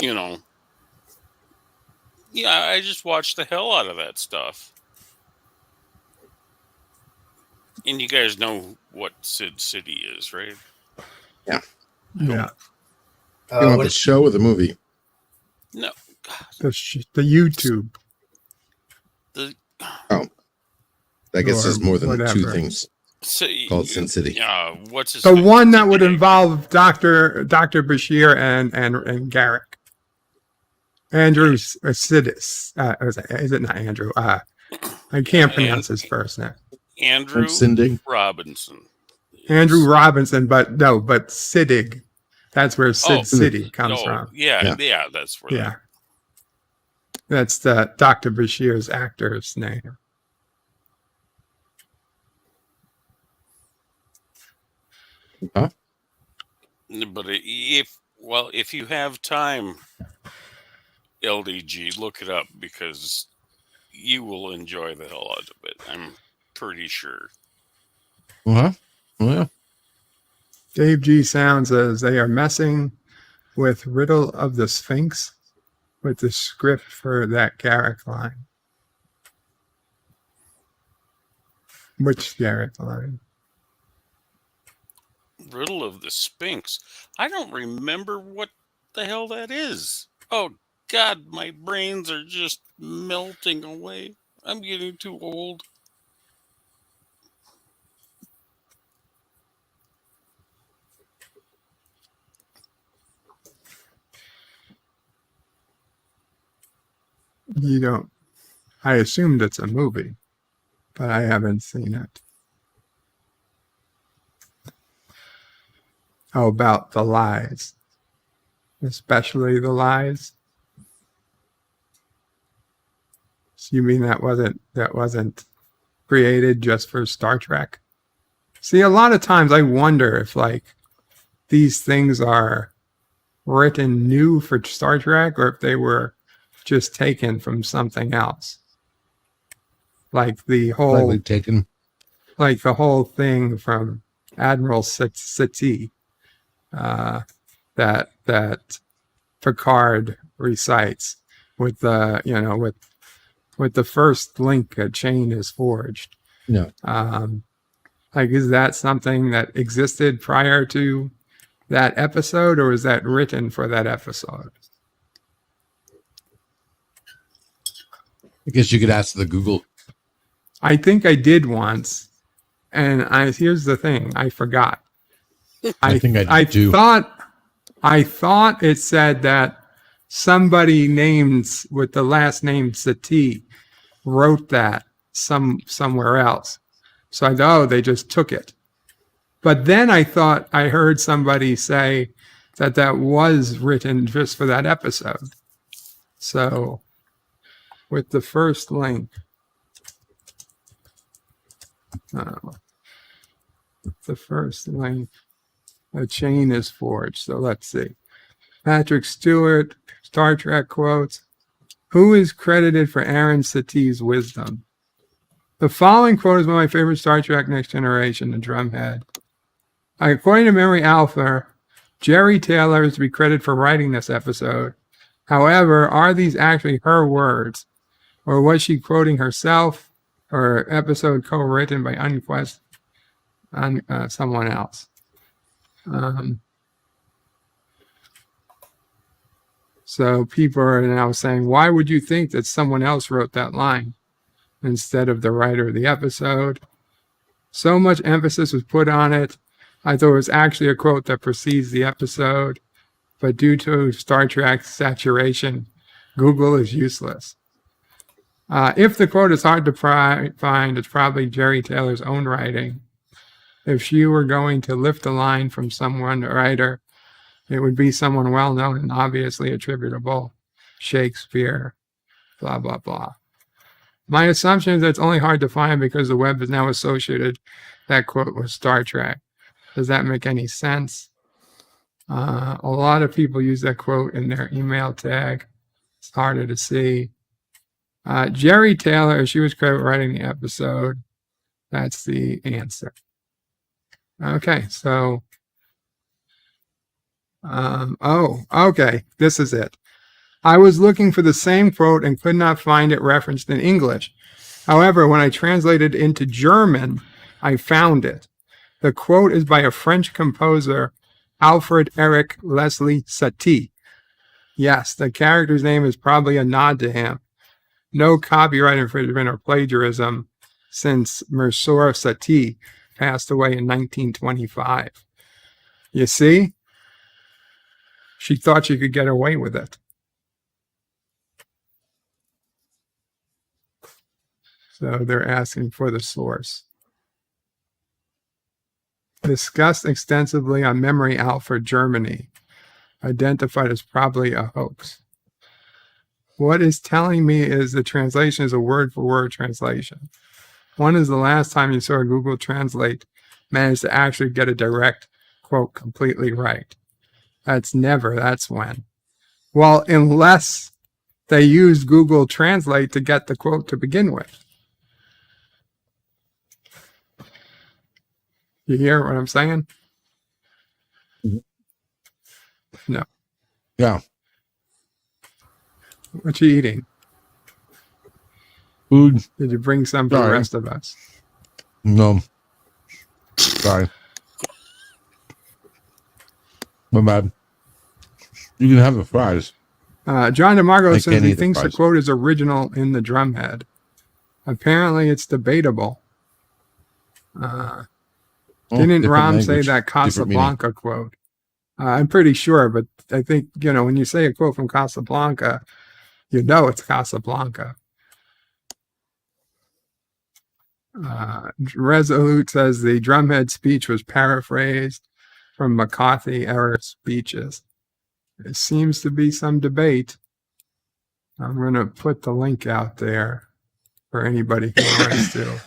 you know, yeah. I just watched the hell out of that stuff. And you guys know what Sid City is, right? Yeah. Yeah. You want the show or the movie? No. The YouTube. Oh, I guess there's more than whatever. two things called Sin City. Yeah, what's his The one that would involve Dr. Bashir and Garrick. Andrew Sidis. Is it not Andrew? I can't pronounce his first name. Andrew Sindig. Robinson. Andrew Robinson, but Siddig. That's where Sid City comes from. Yeah, that's where. Yeah. That's the Dr. Bashir's actor's name. Huh? But if you have time, LDG, look it up because you will enjoy the hell out of it. I'm pretty sure. Well, Dave G. Sound says they are messing with Riddle of the Sphinx with the script for that Garrick line. Which Garrick line? Riddle of the Sphinx. I don't remember what the hell that is. Oh, God, my brains are just melting away. I'm getting too old. You don't. I assumed it's a movie, but I haven't seen it. How about the lies? Especially the lies? So you mean that wasn't created just for Star Trek? See, a lot of times I wonder if like these things are written new for Star Trek or if they were just taken from something else. Like the whole like the whole thing from Admiral Satie that Picard recites with the with the first link a chain is forged. No. Like, is that something that existed prior to that episode, or is that written for that episode? I guess you could ask the Google. I think I did once, and here's the thing: I forgot. I thought it said that somebody named with the last name Satie wrote that somewhere else. So I thought, they just took it. But then I thought I heard somebody say that was written just for that episode. So with the first link, a chain is forged. So let's see. Patrick Stewart, Star Trek quotes. Who is credited for Aaron Satie's wisdom? The following quote is one of my favorite Star Trek Next Generation, the drumhead. According to Memory Alpha, Jerry Taylor is to be credited for writing this episode. However, are these actually her words? Or was she quoting herself or episode co-written by Unquest on someone else? So people are now saying, why would you think that someone else wrote that line instead of the writer of the episode? So much emphasis was put on it. I thought it was actually a quote that precedes the episode, but due to Star Trek saturation, Google is useless. If the quote is hard to find, it's probably Jerry Taylor's own writing. If she were going to lift a line from someone, a writer, it would be someone well-known and obviously attributable. Shakespeare, blah, blah, blah. My assumption is that it's only hard to find because the web is now associated that quote with Star Trek. Does that make any sense? A lot of people use that quote in their email tag. It's harder to see. Jerry Taylor, she was credited with writing the episode. That's the answer. Okay, so okay, this is it. I was looking for the same quote and could not find it referenced in English. However, when I translated into German, I found it. The quote is by a French composer, Alfred Eric Leslie Satie. Yes, the character's name is probably a nod to him. No copyright infringement or plagiarism, since Monsieur Satie passed away in 1925. You see? She thought she could get away with it. So they're asking for the source. Discussed extensively on Memory Alpha Germany. Identified as probably a hoax. What is telling me is the translation is a word-for-word translation. When is the last time you saw Google Translate manage to actually get a direct quote completely right? That's never, that's when. Well, unless they use Google Translate to get the quote to begin with. You hear what I'm saying? No. Yeah. What you eating? Food. Did you bring some for the rest of us? No. Sorry. My bad. You can have the fries. John DeMarco says he thinks the fries. quote is original in the Drumhead. Apparently, it's debatable. Didn't Ram say that Casablanca quote? I'm pretty sure, but I think, when you say a quote from Casablanca, you know it's Casablanca. Resolute says the Drumhead speech was paraphrased from McCarthy era speeches. There seems to be some debate. I'm going to put the link out there for anybody who wants to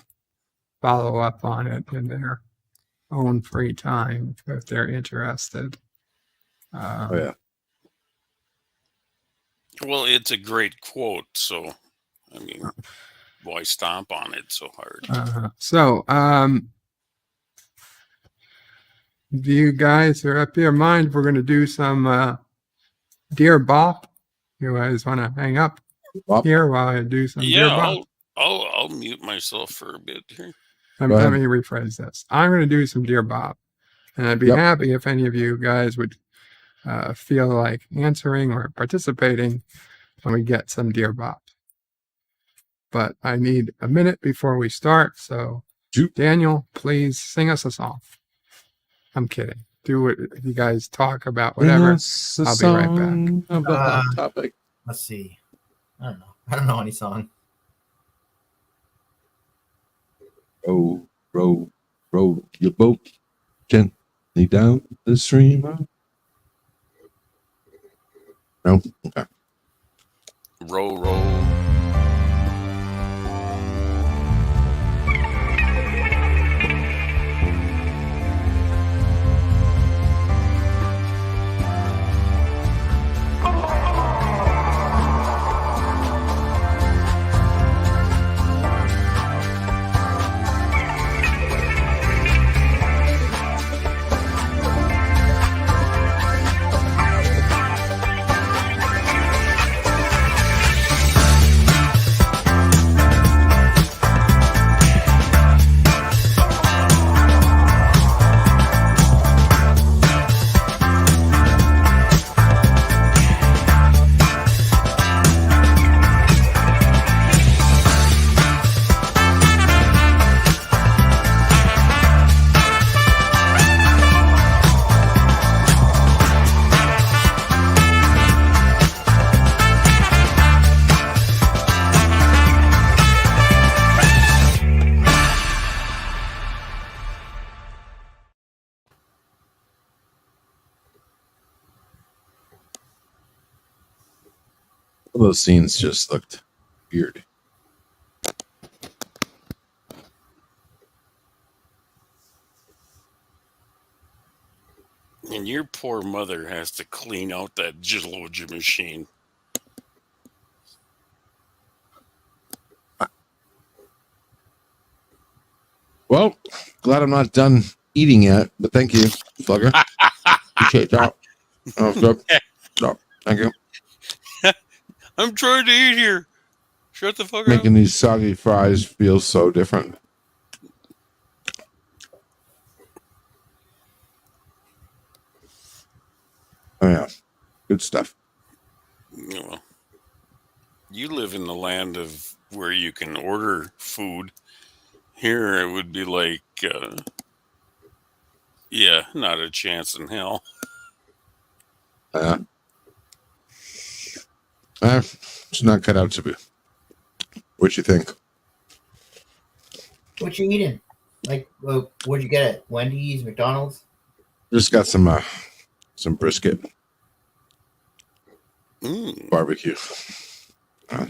follow up on it in their own free time if they're interested. Yeah. Well, it's a great quote, so I mean, why stomp on it so hard? So, do you guys are up here mind if we're going to do some Dear Bop? You guys want to hang up here while I do some Dear Bop? I'll mute myself for a bit here. Let me rephrase this. I'm going to do some Dear Bob, and I'd be happy if any of you guys would feel like answering or participating when we get some Dear Bob. But I need a minute before we start, so Daniel, please sing us a song. I'm kidding. Do it. You guys talk about whatever. I'll be right back. Topic. Let's see. I don't know any song. Row your boat gently down the stream. No? Okay. Row. Those scenes just looked weird. And your poor mother has to clean out that Jizzloja machine. Well, glad I'm not done eating yet, but thank you, Slugger. Appreciate that. That was good. No, thank you. I'm trying to eat here. Shut the fuck up. Making these soggy fries feel so different. Oh yeah, good stuff. Well, you live in the land of where you can order food. Here it would be like, yeah, not a chance in hell. It's not cut out to be. What you think? What you eating? Like, what'd you get at Wendy's, McDonald's? Just got some brisket barbecue.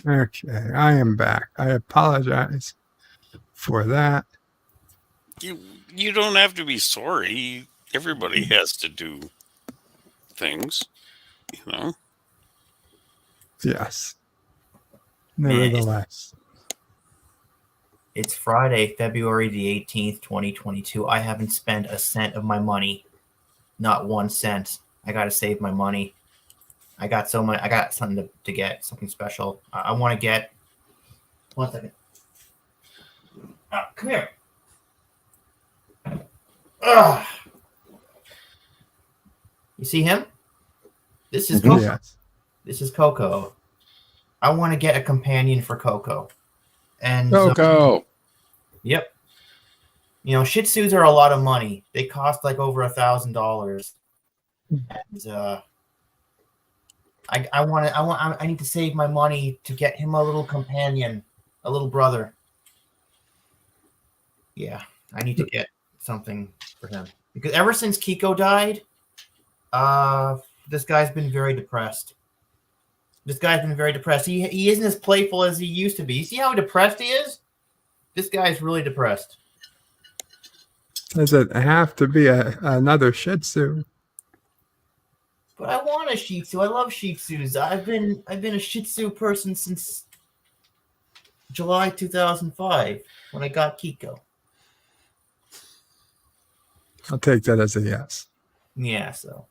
Okay, I am back. I apologize for that. You don't have to be sorry. Everybody has to do things, you know. Yes. Nevertheless. It's Friday, February the 18th, 2022. I haven't spent a cent of my money. Not 1 cent. I got to save my money. I got something to get, something special. I want to get. 1 second. Come here. Ugh. You see him? This is Coco. Yes. This is Coco. I want to get a companion for Coco. And Coco. Yep. You know, Shih Tzus are a lot of money. They cost like over $1,000. And I need to save my money to get him a little companion, a little brother. Yeah, I need to get something for him because ever since Kiko died, this guy's been very depressed. He isn't as playful as he used to be. You see how depressed he is? This guy's really depressed. Does it have to be another Shih Tzu? But I want a Shih Tzu. I love Shih Tzus. I've been a Shih Tzu person since July 2005 when I got Kiko. I'll take that as a yes. Yeah, so.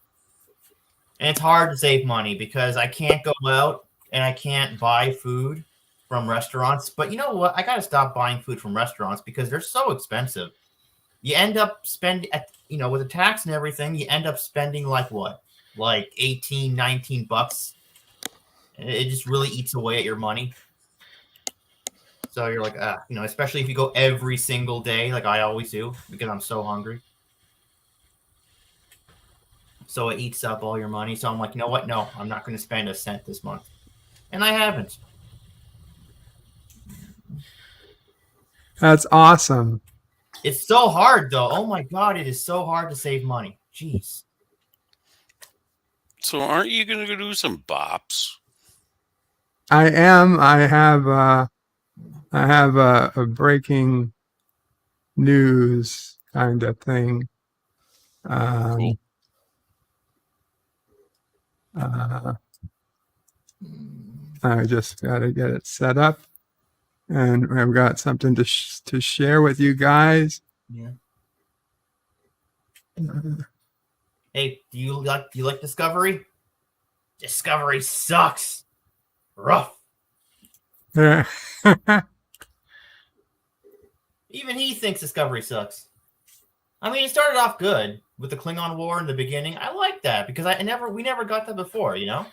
And it's hard to save money because I can't go out and I can't buy food from restaurants. But you know what? I got to stop buying food from restaurants because they're so expensive. You end up spending, with the tax and everything, you end up spending like what? Like 18, 19 bucks. And it just really eats away at your money. So you're like, especially if you go every single day, like I always do, because I'm so hungry. So it eats up all your money. So I'm like, you know what? No, I'm not going to spend a cent this month. And I haven't. That's awesome. It's so hard, though. Oh, my God. It is so hard to save money. Jeez. So aren't you going to go do some bops? I am. I have a breaking news kind of thing. Cool. I just got to get it set up, and I've got something to share with you guys. Yeah. Hey, do you like Discovery? Discovery sucks. Rough. Yeah. Even he thinks Discovery sucks. I mean, it started off good with the Klingon War in the beginning. I like that because we never got that before, you know.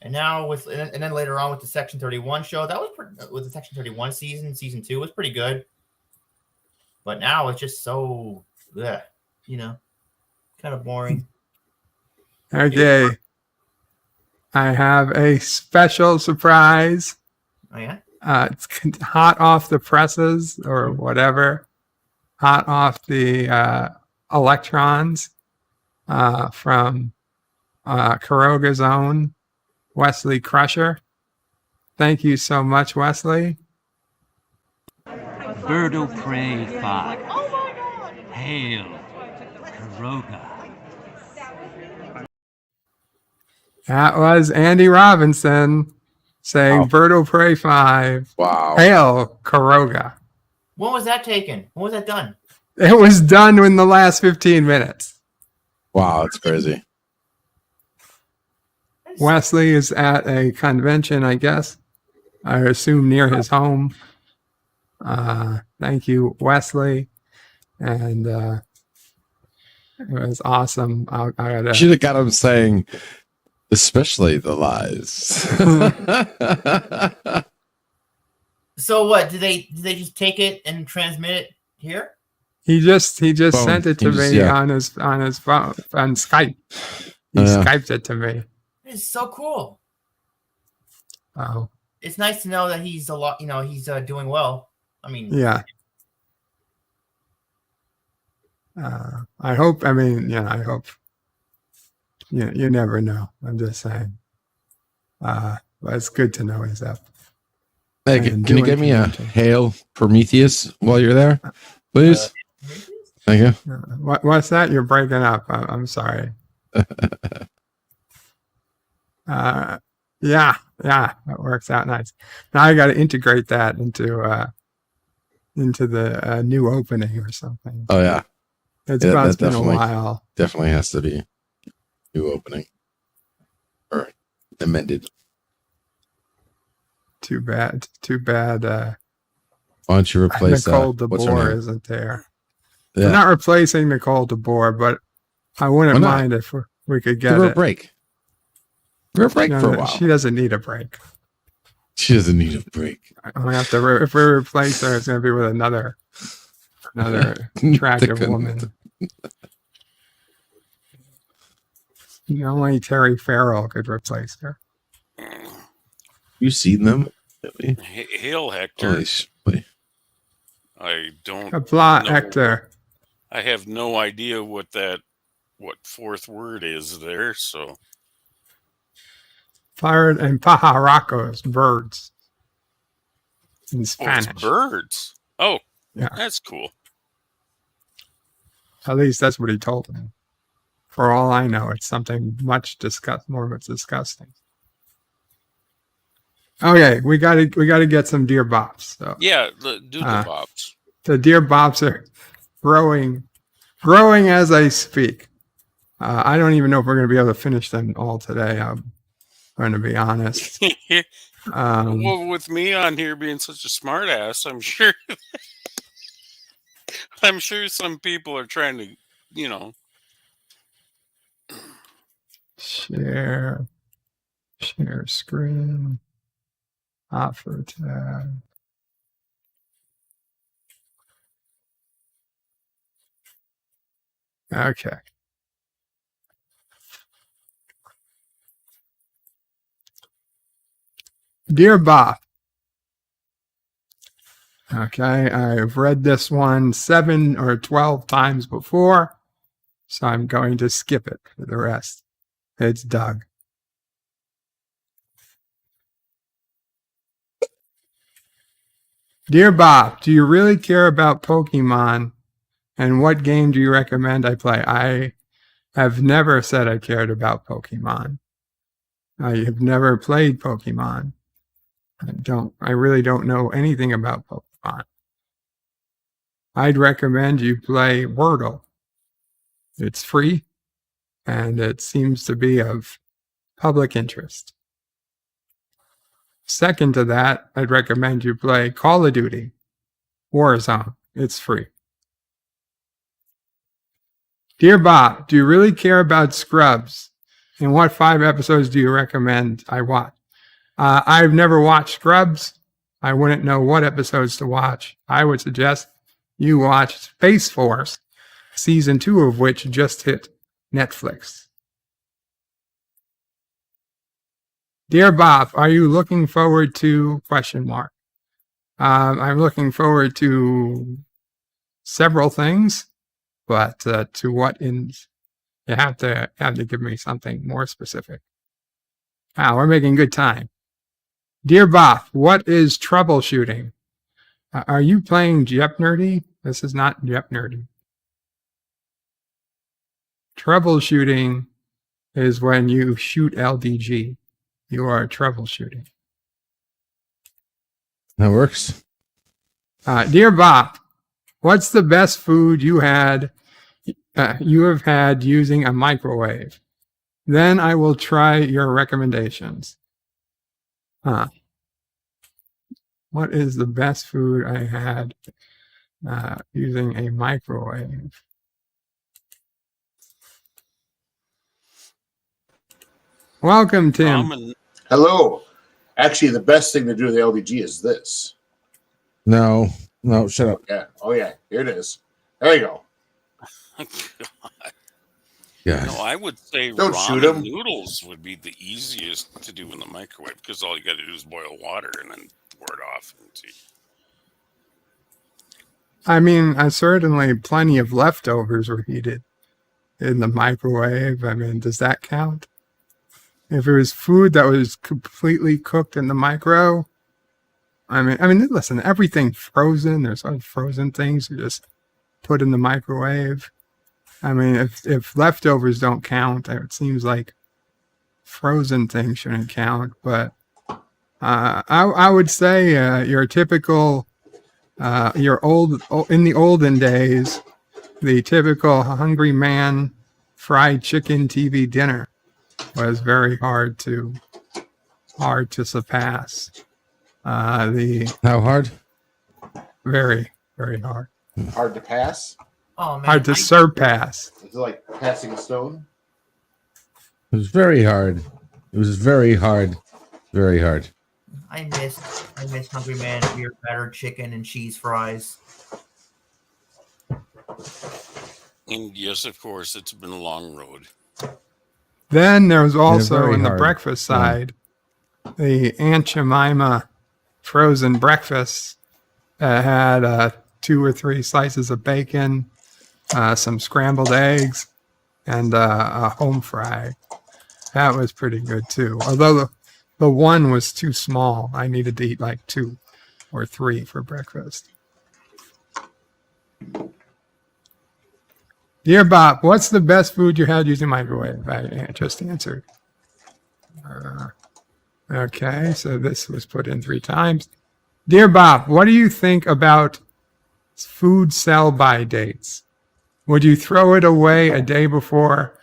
And now and then later on with the Section 31 show, that was with the Section 31 season 2 was pretty good. But now it's just so, kind of boring. Okay. I have a special surprise. Oh yeah. It's hot off the presses or whatever. Hot off the electrons from Caroga's own Wesley Crusher. Thank you so much, Wesley. Bird of Prey 5. Oh my God! Hail, Caroga. That was Andy Robinson saying Bird of Prey 5. Wow. Hail, Caroga. When was that taken? When was that done? It was done in the last 15 minutes. Wow, that's crazy. Wesley is at a convention, I guess. I assume near his home. Thank you, Wesley. And it was awesome. I gotta Should have got him saying, especially the lies. So what? Did they just take it and transmit it here? He just Phone. sent it to He just- me yeah. on his phone on Skype. He Yeah. Skyped it to me. It's so cool. Oh, It's nice to know that he's a lot. He's doing well. I mean, yeah. I hope. I mean, yeah. I hope. You never know. I'm just saying. But it's good to know he's up. Hey, And can you doing give me a convention. Hail Prometheus while you're there, please? Thank you. What's that? You're breaking up. I'm sorry. Yeah, that works out nice. Now I got to integrate that into the new opening or something. Oh yeah, It's yeah, that been a definitely- while. definitely has to be new opening or amended. Too bad. Why don't you replace Nicole what's her DeBoer name? isn't there. Yeah. We're not replacing Nicole DeBoer, but I wouldn't Why not? mind if we could get Give her it. a break. Give her a break No, for a no, while. She doesn't need a break. She doesn't need a break. I'm gonna have to. If we replace her, it's gonna be with another attractive woman. Only Terry Farrell could replace her. You seen them? Hail, Hector. Holy wait. I don't Blah, know. Hector. I have no idea what fourth word is there. So Fired and pajaracos, birds. In it's Spanish. birds. Oh, Yeah. that's cool. At least that's what he told me. For all I know, it's something much more disgusting. Okay, we gotta get some deer bops. So Yeah, do the bops. the deer bops are growing as I speak. I don't even know if we're gonna be able to finish them all today. I'm going to be honest. Well, with me on here being such a smart ass, I'm sure some people are trying to, Share screen, offer tab. Okay. Dear Bob. Okay, I've read this one 7 or 12 times before, so I'm going to skip it for the rest. It's Doug. Dear Bob, do you really care about Pokemon? And what game do you recommend I play? I have never said I cared about Pokemon. I have never played Pokemon. I really don't know anything about Pokemon. I'd recommend you play Wordle. It's free, and it seems to be of public interest. Second to that, I'd recommend you play Call of Duty Warzone. It's free. Dear Bob, do you really care about Scrubs? And what 5 episodes do you recommend I watch? I've never watched Scrubs. I wouldn't know what episodes to watch. I would suggest you watch Space Force, season 2 of which just hit Netflix. Dear Bob, are you looking forward to ? I'm looking forward to several things, but to what ends? You have to give me something more specific. Wow, we're making good time. Dear Bob, what is troubleshooting? Are you playing Jeopardy? This is not Jeopardy. Troubleshooting is when you shoot LDG. You are troubleshooting. That works. Dear Bob, what's the best food you have had using a microwave? Then I will try your recommendations. What is the best food I had using a microwave? Welcome, Tim. Hello. Actually, the best thing to do with the LDG is this. No, shut up. Yeah. Oh, yeah. Here it is. There you go. Yeah. No, I would say Don't shoot ramen 'em. noodles would be the easiest to do in the microwave because all you got to do is boil water and then pour it off. I mean, certainly plenty of leftovers were heated in the microwave. I mean, does that count? If it was food that was completely cooked in the micro, I mean, listen, everything frozen, there's other frozen things you just put in the microwave. I mean, if leftovers don't count, it seems like frozen things shouldn't count. But I would say your typical, in the olden days, the typical hungry man fried chicken TV dinner was very hard to surpass. How hard? Very, very hard. Hard to pass? Oh man, Hard to surpass. Is it like passing a stone? It was very hard. It was very hard. Very hard. I miss Hungry Man beer batter chicken and cheese fries. And yes, of course, it's been a long road. Then there was also very on the hard. breakfast side, the Aunt Jemima frozen breakfast that had 2 or 3 slices of bacon, some scrambled eggs, and a home fry. That was pretty good too. Although the one was too small. I needed to eat like 2 or 3 for breakfast. Dear Bob, what's the best food you had using microwave? I just answered. Okay, so this was put in 3 times. Dear Bob, what do you think about food sell-by dates? Would you throw it away a day before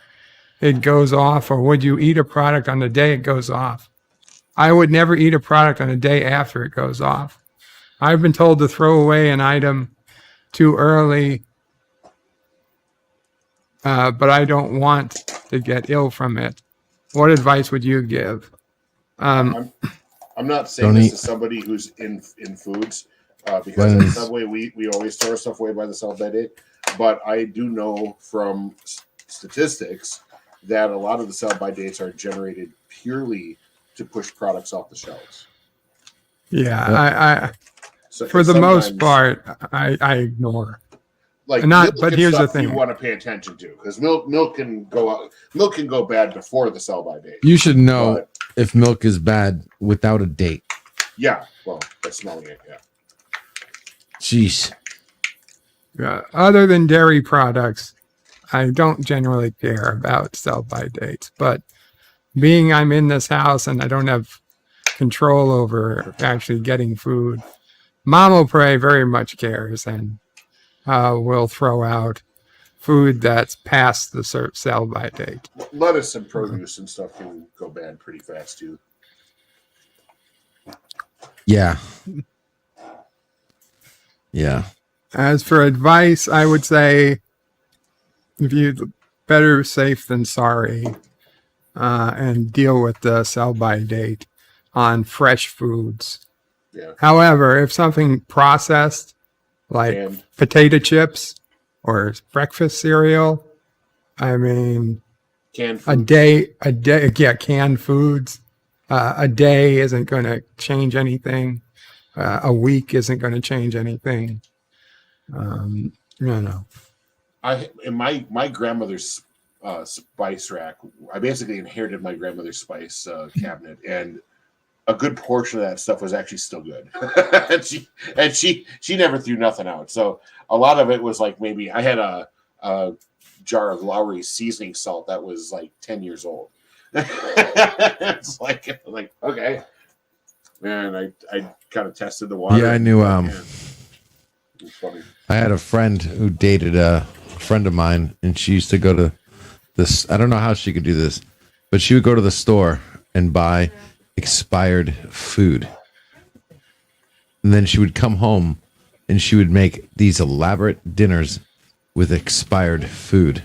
it goes off, or would you eat a product on the day it goes off? I would never eat a product on the day after it goes off. I've been told to throw away an item too early, but I don't want to get ill from it. What advice would you give? I'm not saying Don't this eat. to somebody who's in foods, because at Subway we always throw stuff away by the sell-by date. But I do know from statistics that a lot of the sell-by dates are generated purely to push products off the shelves. Yeah, So for the most sometimes- part, I ignore. Like Not- milk but and here's the stuff thing. you want to pay attention to, because milk can go out. Milk can go bad before the sell-by date. You should know But, if milk is bad without a date. yeah, well, by smelling it, yeah. Jeez. Other than dairy products, I don't generally care about sell-by dates. But being I'm in this house and I don't have control over actually getting food, Mama Pray very much cares and will throw out food that's past the sell-by date. Lettuce and produce and stuff can go bad pretty fast too. Yeah. Yeah. As for advice, I would say if you better safe than sorry, and deal with the sell-by date on fresh foods. Yeah. However, if something processed like Canned. potato chips or breakfast cereal, I mean, Canned a food. day, yeah, canned foods. A day isn't going to change anything. A week isn't going to change anything. In my grandmother's spice rack, I basically inherited my grandmother's spice cabinet, and a good portion of that stuff was actually still good. and she never threw nothing out. So a lot of it was like, maybe I had a jar of Lowry's seasoning salt that was like 10 years old. It's like okay. And I kind of tested the water. Yeah, I knew I had a friend who dated a friend of mine, and she used to go to this. I don't know how she could do this, but she would go to the store and buy expired food. And then she would come home and she would make these elaborate dinners with expired food.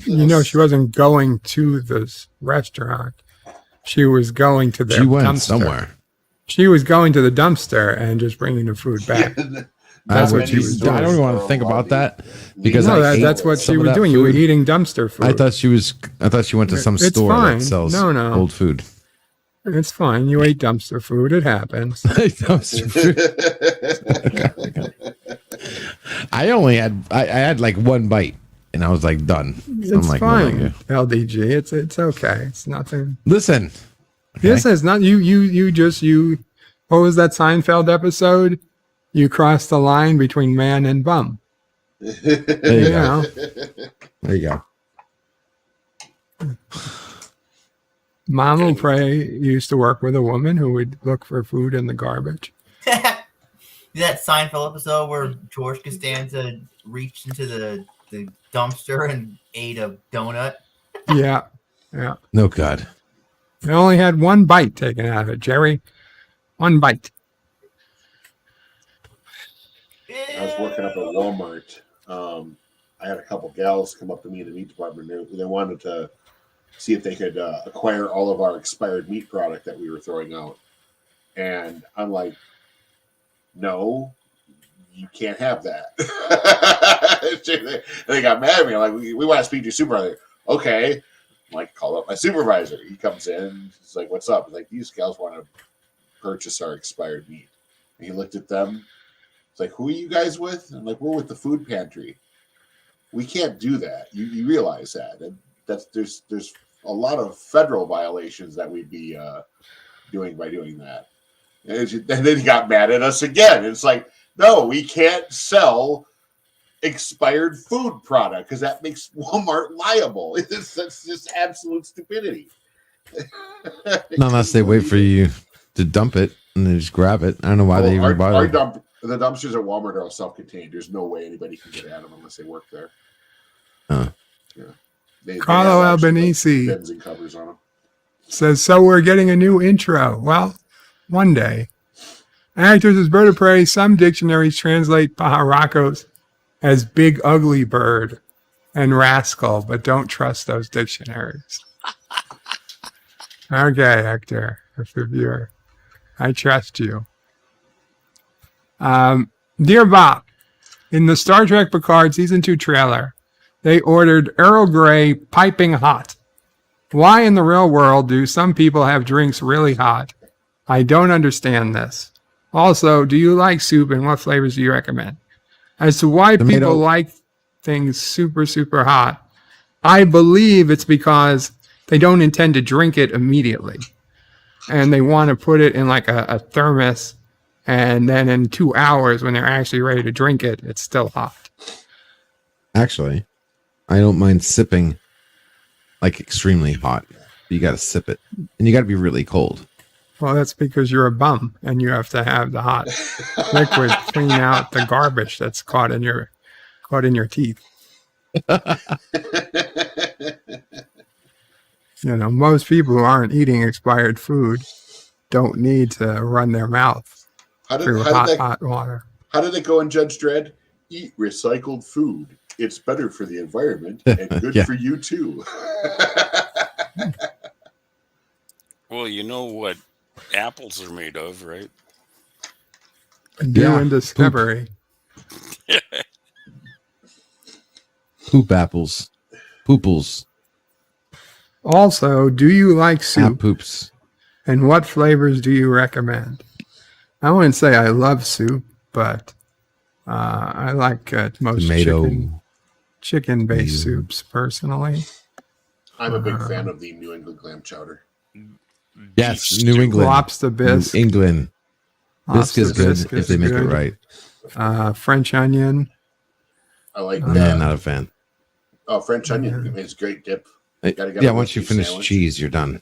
You know, she wasn't going to this restaurant. She was going to their She went dumpster. somewhere. She was going to the dumpster and just bringing the food back. That's what she was doing. I don't want to think about that because No, I ate that's what some she of was that doing. You were food. eating dumpster food. I thought she went to some It's store fine. that sells No. old food. It's fine. You ate dumpster food. It happens. Dumpster food. I had like one bite and I was like done. It's I'm like, fine. no, LDG. It's okay. It's nothing. listen. This is not you. What was that Seinfeld episode? You crossed the line between man and bum. There you go. know. There you go. Mom will pray used to work with a woman who would look for food in the garbage. That Seinfeld episode where George Costanza reached into the dumpster and ate a donut. Yeah. No God. I only had one bite taken out of it, Jerry. One bite. I was working up at Walmart. I had a couple gals come up to me in the meat department. They wanted to see if they could acquire all of our expired meat product that we were throwing out. And I'm like, no, you can't have that. They got mad at me. Like, we want to speak to your supervisor. Okay. I'm like, call up my supervisor. He comes in. He's like, what's up? He's like, these gals want to purchase our expired meat. And he looked at them. It's like, who are you guys with? I'm like, we're with the food pantry. We can't do that. You realize that. And there's a lot of federal violations that we'd be doing by doing that. And then he got mad at us again. It's like, no, we can't sell expired food product because that makes Walmart liable. That's just absolute stupidity. Not unless they wait for you to dump it and then just grab it. I don't know why they even bother. The dumpsters at Walmart are all self-contained. There's no way anybody can get at them unless they work there. Huh. Yeah. Carlo have actually, Albanese bins and covers on them. says, so we're getting a new intro. Well, one day. Actors as bird of prey. Some dictionaries translate pajaracos as big ugly bird and rascal, but don't trust those dictionaries. Okay, Hector, if the viewer. I trust you. Dear Bob, in the Star Trek Picard Season 2 trailer, they ordered Earl Grey piping hot. Why in the real world do some people have drinks really hot? I don't understand this. Also, do you like soup and what flavors do you recommend? As to why people like things super, super hot, I believe it's because they don't intend to drink it immediately. And they want to put it in like a thermos. And then in 2 hours, when they're actually ready to drink it, it's still hot. Actually, I don't mind sipping like extremely hot. You got to sip it. And you got to be really cold. Well, that's because you're a bum and you have to have the hot liquid clean out the garbage that's caught in your teeth. You know, most people who aren't eating expired food don't need to run their mouth through hot water. How did it go in Judge Dredd? Eat recycled food. It's better for the environment and good for you too. Well, you know what apples are made of, right? New in Discovery. Poop apples. Pooples. Also, do you like soup? Poops. And what flavors do you recommend? I wouldn't say I love soup, but I like most chicken-based soups personally. I'm a big fan of the New England clam chowder. Yes, New England. Lobster bisque. New England. Bisque is good if they make it right. French onion. I like that. that. Not a fan. Oh, French onion is great dip. Yeah, once you finish cheese, you're done.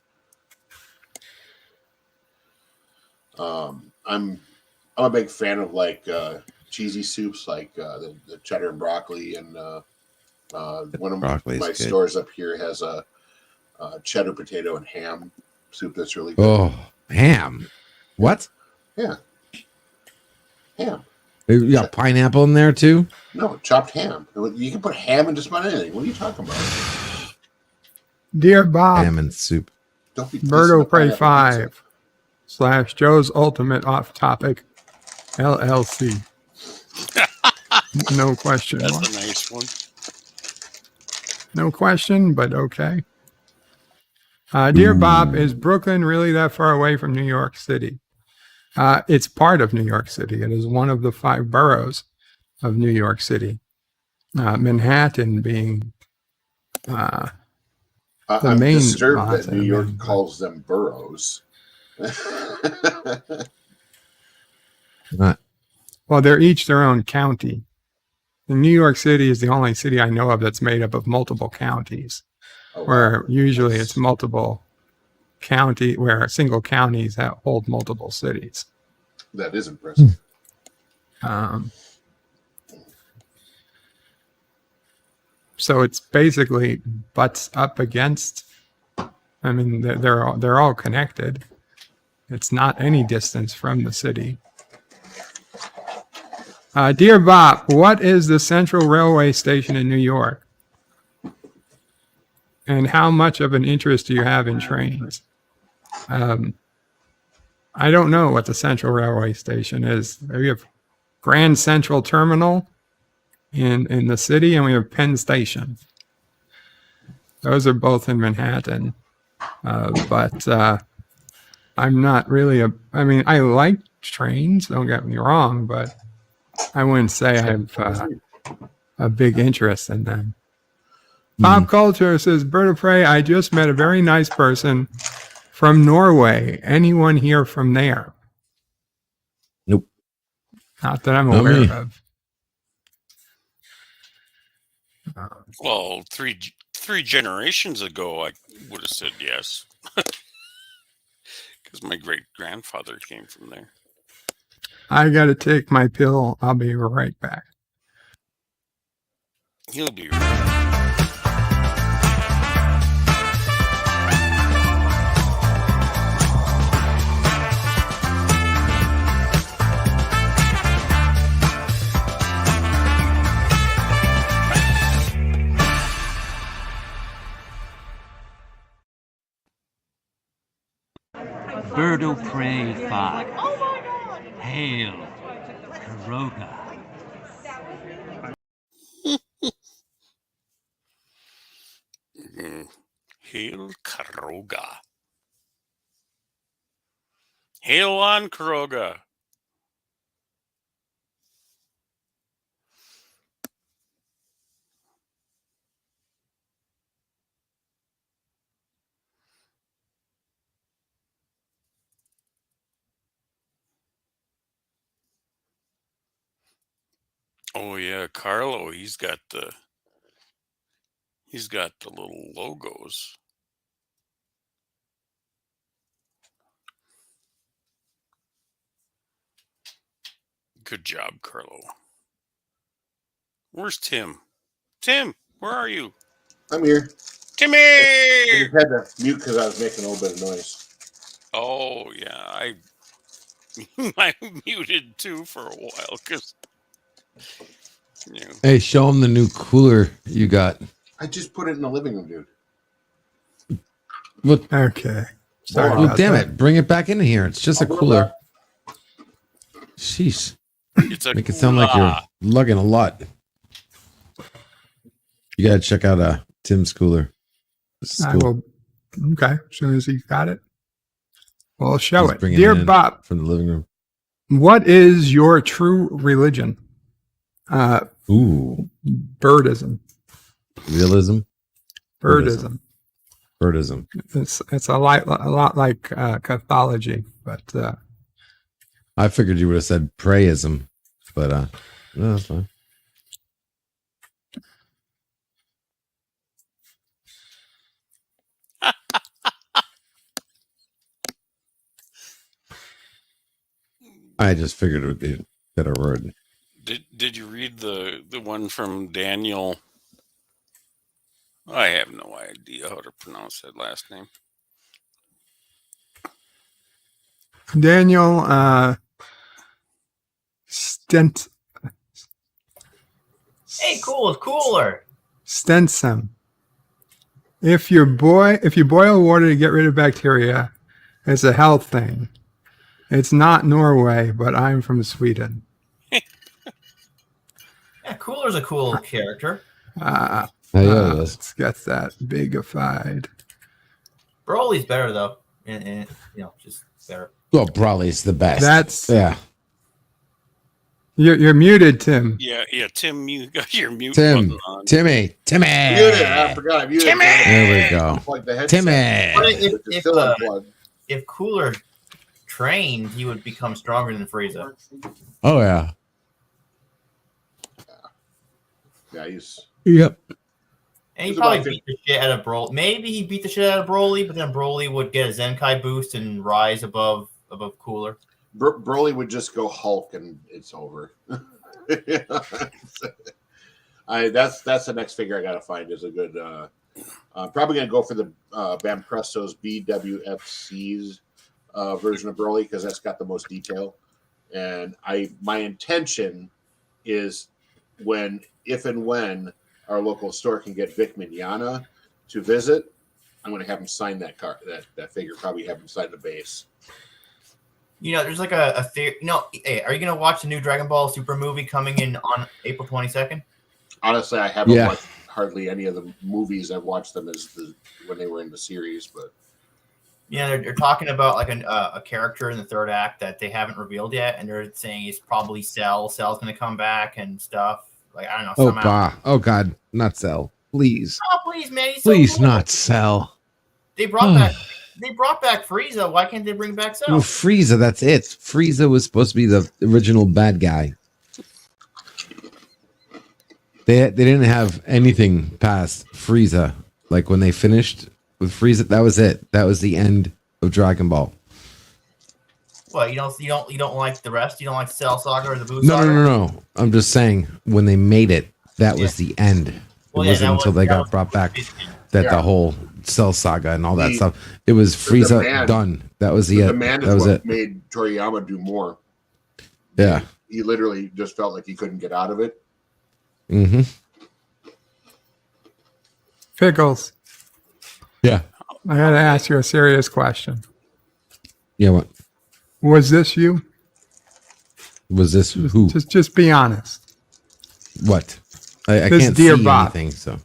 I'm I'm a big fan of like cheesy soups, like the cheddar and broccoli, and one of Broccoli's my good. stores up here has a cheddar potato and ham soup that's really good. Oh, ham. What? Yeah, ham. You got pineapple in there too? No, chopped ham. You can put ham in just about anything. What are you talking about? Dear Bob, Ham and soup. Don't be Birdo Prey pineapple 5 / Joe's Ultimate Off Topic LLC. No question. That's mark. a nice one. No question, but okay. Dear Bob, is Brooklyn really that far away from New York City? It's part of New York City. It is one of the 5 boroughs of New York City. Manhattan being the I'm main. disturbed that Manhattan, New York main- calls them boroughs. Well, they're each their own county. And New York City is the only city I know of that's made up of multiple counties, where usually it's multiple county, where single counties hold multiple cities. That is impressive. So it's basically butts up against. I mean, they're all connected. It's not any distance from the city. Dear Bob, what is the Central Railway Station in New York? And how much of an interest do you have in trains? I don't know what the Central Railway Station is. We have Grand Central Terminal in the city, and we have Penn Station. Those are both in Manhattan. But I'm not really I mean, I like trains, don't get me wrong, but I wouldn't say I have a big interest in them. Pop Culture says, Bird of Prey, I just met a very nice person from Norway. Anyone here from there? Nope. Not that I'm Not aware me. of. Well, three generations ago, I would have said yes, because my great grandfather came from there. I got to take my pill. I'll be right back. He'll be right. Birdo Prey 5. Hail, Karoga. Hail Karoga. Hail on Karoga. Oh yeah, Carlo, he's got the little logos. Good job, Carlo. Where's Tim? Tim, where are you? I'm here. Timmy! I just had to mute because I was making a little bit of noise. Oh yeah, I muted too for a while because Hey, show them the new cooler you got. I just put it in the living room, dude. Well, okay. Sorry. Well, damn it. Bring it back in here. It's just a cooler. Sheesh. It's a Make it sound like you're lugging a lot. You got to check out Tim's cooler. I will. Okay. As soon as he's got it, we'll show He's it. bringing Dear it in Bob, from the living room. what is your true religion? Ooh. Birdism. Realism? Birdism. Birdism. It's a lot like Catholicism, but I figured you would have said prayism, but no, that's fine. I just figured it would be a better word. Did you read the one from Daniel? I have no idea how to pronounce that last name. Daniel Stent Hey, cool, it's cooler. Stenson. If you boil water to get rid of bacteria, it's a health thing. It's not Norway, but I'm from Sweden. Yeah, Cooler's a cool character. Let's get that bigified. Broly's better though, and just better. Well, Brawley's the best. That's yeah. You're muted, Tim. Yeah, Tim, you got your mute Tim, button on. Timmy. Muted. I forgot. I muted. There we go. Unplug the headset. Timmy. But It's still unplugged. if Cooler trained, he would become stronger than Frieza. Oh yeah. Yeah, he's. Yep. And he He's probably about beat the shit out of Broly. Maybe he beat the shit out of Broly, but then Broly would get a Zenkai boost and rise above Cooler. Broly would just go Hulk and it's over. That's the next figure I gotta find is a good. Probably gonna go for the Bam Presto's BWFC's version of Broly because that's got the most detail. And my intention is if and when our local store can get Vic Mignogna to visit, I'm going to have him sign that card, that figure. Probably have him sign the base. There's like a theory. Hey, are you going to watch the new Dragon Ball Super movie coming in on April 22nd? Honestly, I haven't watched hardly any of the movies. I've watched them when they were in the series, but they're talking about like a character in the third act that they haven't revealed yet, and they're saying it's probably Cell. Cell's going to come back and stuff. Like I don't know. Oh God, not Cell, please. Oh please, man! He's Please, so cool. not Cell. They brought back Frieza. Why can't they bring back Cell? Well, Frieza, that's it. Frieza was supposed to be the original bad guy. They didn't have anything past Frieza. Like when they finished with Frieza, that was it. That was the end of Dragon Ball. What you don't like the rest? You don't like Cell Saga or the Buu No, Saga? no. I'm just saying when they made it, that was the end. It wasn't until they got brought back that the whole Cell Saga and all that stuff. It was Frieza done. That was the end. Man That is was what it. made Toriyama do more. Yeah. He literally just felt like he couldn't get out of it. Mm-hmm. Pickles. Yeah. I got to ask you a serious question. Yeah. What was this you? Was this who? Just be honest. What? I This can't Dear see Bob. anything. So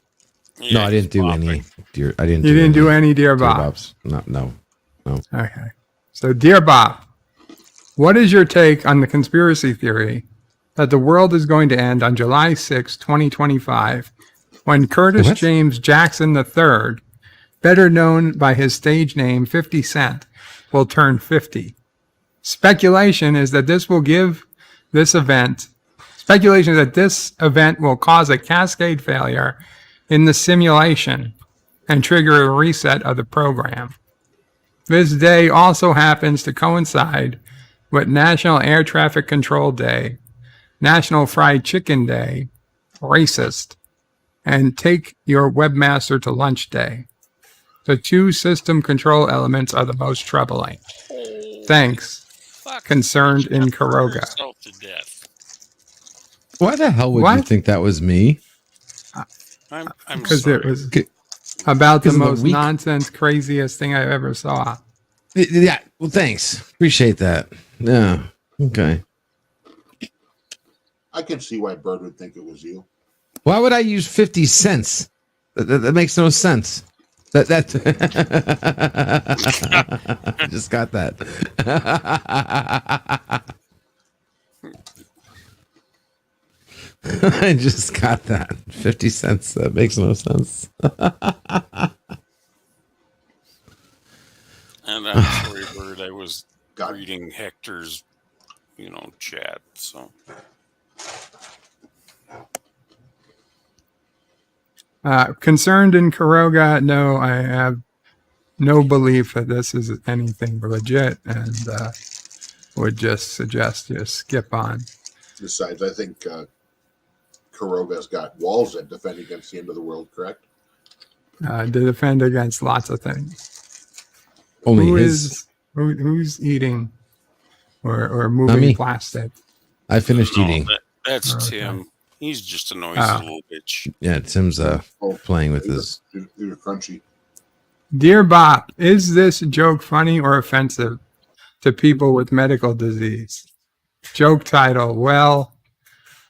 Yeah, no, I didn't do any. Dear, I didn't. You didn't do any Dear Dear Bobs. No. Okay. So, Dear Bob, what is your take on the conspiracy theory that the world is going to end on July 6, 2025, when Curtis What? James Jackson III, better known by his stage name 50 Cent, will turn 50? Speculation is that this event will cause a cascade failure in the simulation and trigger a reset of the program. This day also happens to coincide with National Air Traffic Control Day, National Fried Chicken Day, Racist, and Take Your Webmaster to Lunch Day. The two system control elements are the most troubling. Thanks. Concerned in Kuroga. To death. Why the hell would you think that was me? I'm Because sorry. it was about the Because of the most week? nonsense, craziest thing I ever saw. Yeah. Well, thanks. Appreciate that. Yeah. Okay. I can see why Bird would think it was you. Why would I use 50 cents? That makes no sense. That I just got that. I just got that. 50 cents. That makes no sense. And I'm sorry, Bird. I was reading Hector's, chat. So Concerned in Kuroga, no, I have no belief that this is anything legit. And would just suggest you skip on. Besides, I think Kuroga's got walls that defend against the end of the world, correct? To defend against lots of things. Only Who's eating or moving plastic? I finished eating. That's Okay. Tim. He's just a noisy little bitch. Yeah, Tim's playing with his. These are crunchy. Dear Bob, is this joke funny or offensive to people with medical disease? Joke title, well,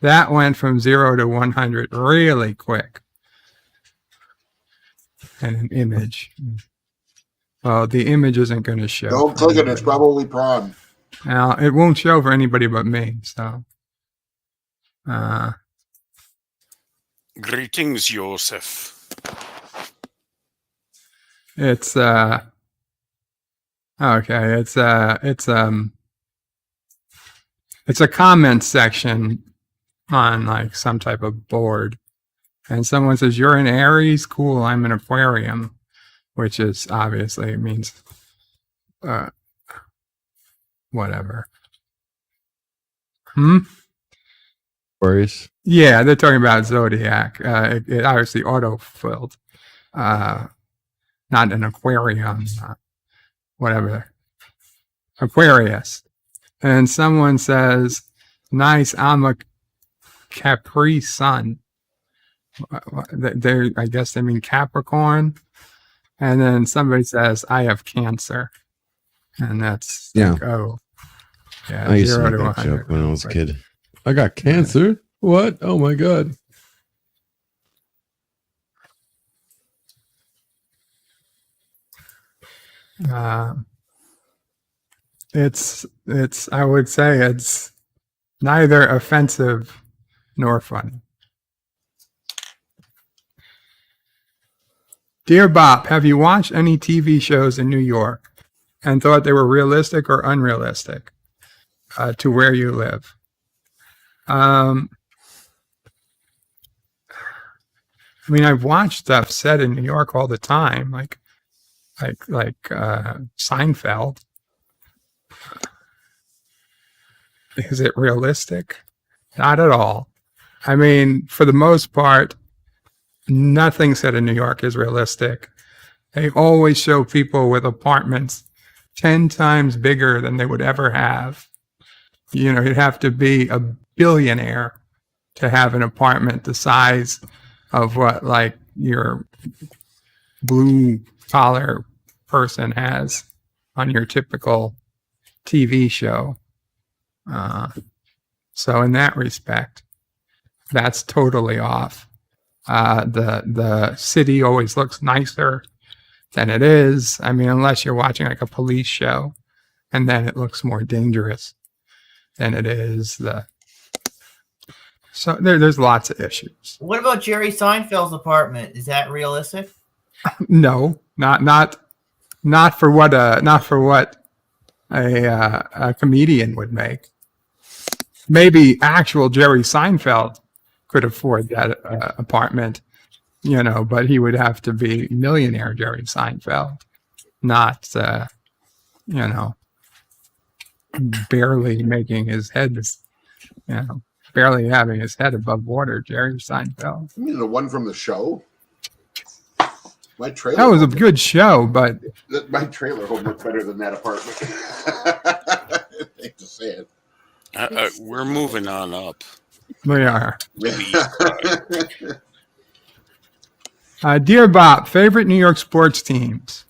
that went from 0 to 100 really quick. And an image. Oh, the image isn't going to show. Don't click it. It's probably prawn. Now, it won't show for anybody but me, so. Greetings, Joseph. It's okay. It's a comment section on like some type of board, and someone says, "You're an Aries, cool. I'm an Aquarium," which is obviously means whatever. Aquarius. Yeah, they're talking about zodiac. It obviously auto-filled. Not an aquarium, whatever. Aquarius. And someone says, nice, I'm a Capri Sun. I guess they mean Capricorn. And then somebody says, I have cancer. And that's like, oh. Yeah, I used to 0 make to that 100. joke when I was a kid. I got cancer? What? Oh my God. It's I would say it's neither offensive nor funny. Dear Bob, have you watched any TV shows in New York and thought they were realistic or unrealistic to where you live? I mean, I've watched stuff set in New York all the time, like Seinfeld. Is it realistic? Not at all. I mean, for the most part, nothing set in New York is realistic. They always show people with apartments 10 times bigger than they would ever have. You know, you'd have to be a billionaire to have an apartment the size of what, like, your blue collar person has on your typical TV show. So in that respect, that's totally off. The city always looks nicer than it is. I mean, unless you're watching like a police show, and then it looks more dangerous than it is. So there's lots of issues. What about Jerry Seinfeld's apartment? Is that realistic? No, not for what a comedian would make. Maybe actual Jerry Seinfeld could afford that apartment, you know, but he would have to be millionaire Jerry Seinfeld, not, you know, barely making his head, you know, barely having his head above water, Jerry Seinfeld. You mean the one from the show? My trailer. That was a good show, but my trailer home looked better than that apartment. I hate to say it. We're moving on up. we are. Dear Bob, favorite New York sports teams?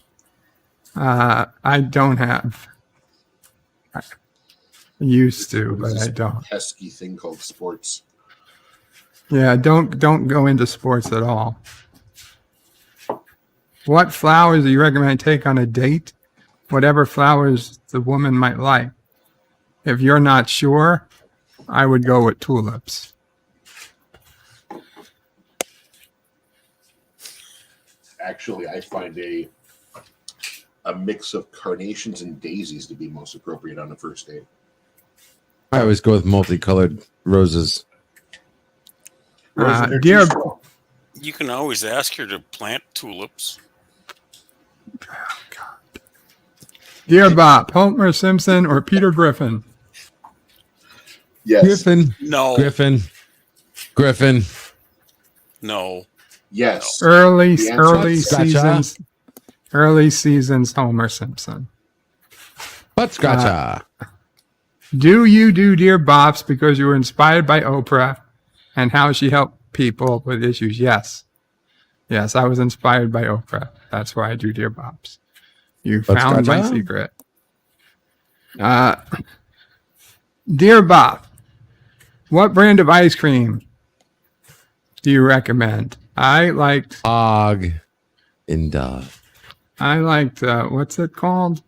I don't have. I used to, but I don't. Pesky thing called sports. Yeah, don't go into sports at all. What flowers do you recommend I take on a date? Whatever flowers the woman might like. If you're not sure, I would go with tulips. Actually, I find a mix of carnations and daisies to be most appropriate on a first date. I always go with multicolored roses. Dear, You can always ask her to plant tulips. Dear Bob, Homer Simpson or Peter Griffin? Yes. Griffin. No. Griffin. No. Yes. Early The answer- seasons Homer Simpson. Butt scratcher. Do you do Dear Bops because you were inspired by Oprah and how she helped people with issues? Yes. Yes, I was inspired by Oprah. That's why I do Dear Bops. You Butt found my scratcher? secret. Dear Bob, what brand of ice cream do you recommend? I liked Og in what's it called?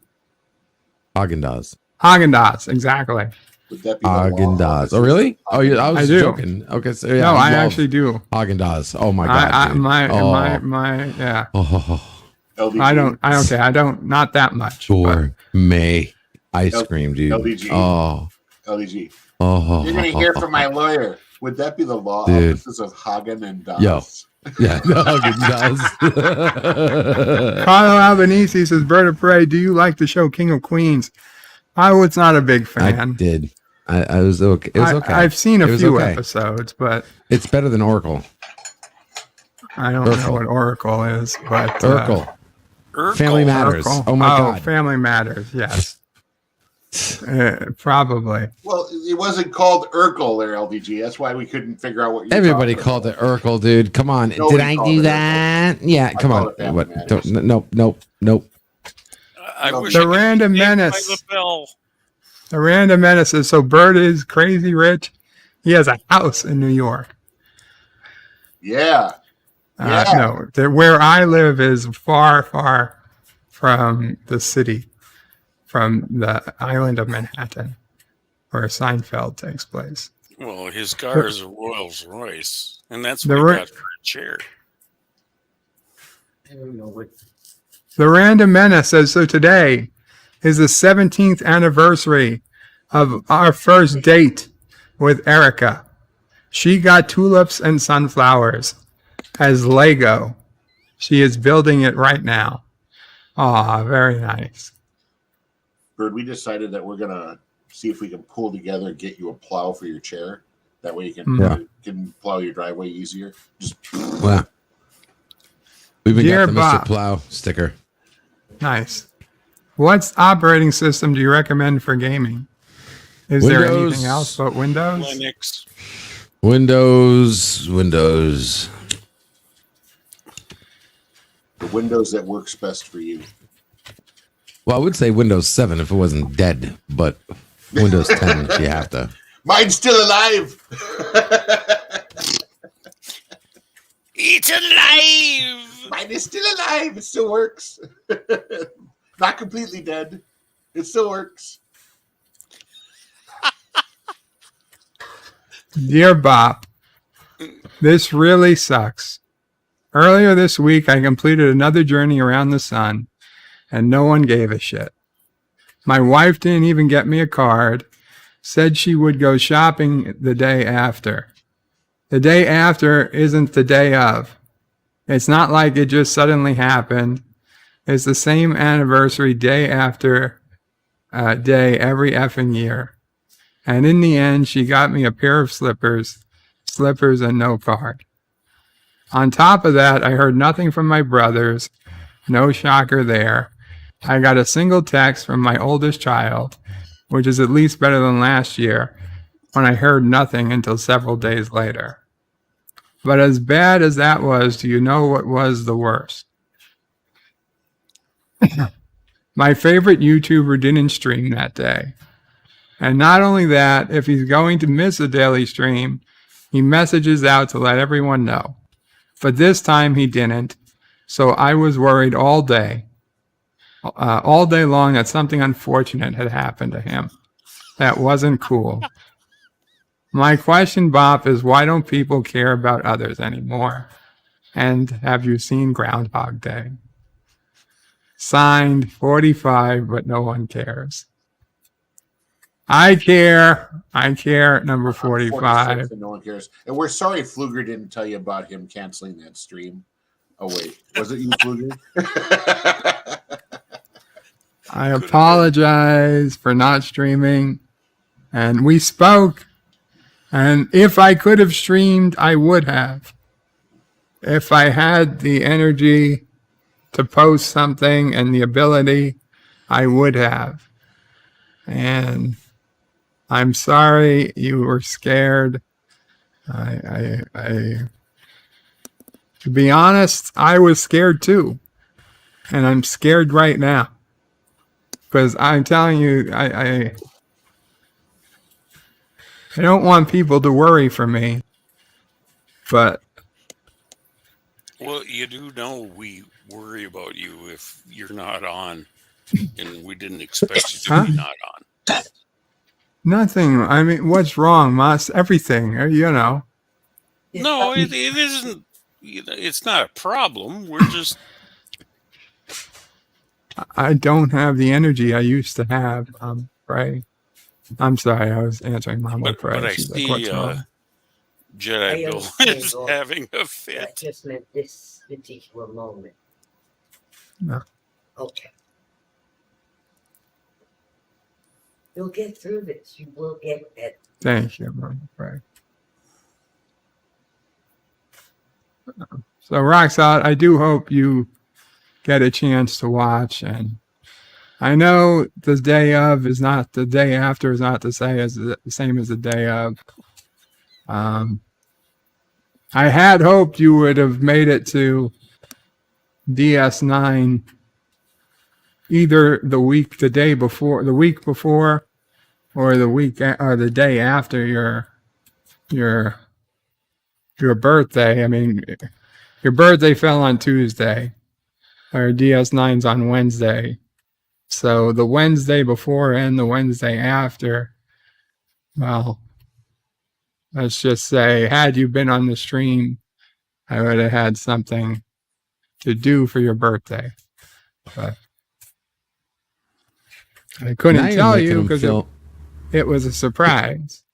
Haagen-Dazs. Haagen-Dazs, exactly. Would that be the Haagen-Dazs. Oh, really? Oh, I was I do. joking. Okay, so yeah, No, I love actually do. Haagen-Dazs. Oh my god, dude. Yeah. Oh, LDG. I don't, not that much. gourmet ice cream, dude. LDG. Oh, LDG. oh. You're going to hear from my lawyer. Would that be the law Dude. offices of Hagen and Dazs? Yo. Yeah, Haagen-Dazs. Carlo Albanese says, Berta Prey, do you like the show King of Queens? I was not a big fan. I did. I was okay. It was okay. I've seen a It was few okay. episodes, but It's better than Oracle. I don't know what Oracle is. But Oracle. Family Matters. Oracle. Oh my god. Family Matters. Yes. Probably. Well, it wasn't called Urkel there, LDG. That's why we couldn't figure out what you're Everybody talking called it Urkel, dude. Come on. Nobody Did I called do it that? Yeah, come call on. it Family What? Matters. Nope. I wish The I could Random be named by Menace. the bell. The Random Menace says, so Bert is crazy rich. He has a house in New York. Yeah. No, where I live is far, far from the city, from the island of Manhattan, where Seinfeld takes place. Well, his car is a Rolls Royce, and that's The what ra- he got for a chair. The Random Menace says, so today is the 17th anniversary of our first date with Erica. She got tulips and sunflowers as Lego. She is building it right now. Ah, very nice. Bird, we decided that we're going to see if we can pull together and get you a plow for your chair. That way you can plow your driveway easier. Just Wow. We've been Dear got the Bob. Mr. Plow sticker. Nice. What operating system do you recommend for gaming? Is there Windows. anything else but Windows? Linux. Windows. the Windows that works best for you. Well, I would say Windows 7 if it wasn't dead, but Windows 10, you have to. Mine's still alive. It's alive. Mine is still alive. It still works. Not completely dead. It still works. Dear Bob, this really sucks. Earlier this week, I completed another journey around the sun, and no one gave a shit. My wife didn't even get me a card, said she would go shopping the day after. The day after isn't the day of. It's not like it just suddenly happened. It's the same anniversary day after day every effing year. And in the end, she got me a pair of slippers and no card. On top of that, I heard nothing from my brothers. No shocker there. I got a single text from my oldest child, which is at least better than last year, when I heard nothing until several days later. But as bad as that was, do you know what was the worst? My favorite YouTuber didn't stream that day. And not only that, if he's going to miss a daily stream, he messages out to let everyone know. But this time he didn't, so I was worried all day long that something unfortunate had happened to him. That wasn't cool. My question, Bob, is why don't people care about others anymore? And have you seen Groundhog Day? Signed 45, but no one cares. I care, number 45. And no one cares. And we're sorry Fluger didn't tell you about him canceling that stream. Oh, wait. Was it you, Fluger? I apologize for not streaming. And we spoke. And if I could have streamed, I would have. If I had the energy to post something and the ability, I would have. And I'm sorry you were scared. To be honest, I was scared too. And I'm scared right now. Because I'm telling you, I don't want people to worry for me. But Well, you do know we worry about you if you're not on, and we didn't expect you to be not on. nothing. I mean, what's wrong, Moss? Everything, you know. No, it isn't. It's not a problem. We're just. I don't have the energy I used to have. Right. I'm sorry. I was answering Mama Pray. But I She's see like, what's wrong? Jedi Bill is having a I fit. just meant this particular moment. No. Okay. You'll get through this. You will get it. Thank you, Mama Pray. So, Roxanne, I do hope you get a chance to watch. And I know the day of is not the day after is not the same as the day of. I had hoped you would have made it to DS9 either the week before, or the day after your birthday. I mean, your birthday fell on Tuesday, or DS9's on Wednesday. So the Wednesday before and the Wednesday after, well, let's just say, had you been on the stream, I would have had something to do for your birthday. But I couldn't tell you because it was a surprise.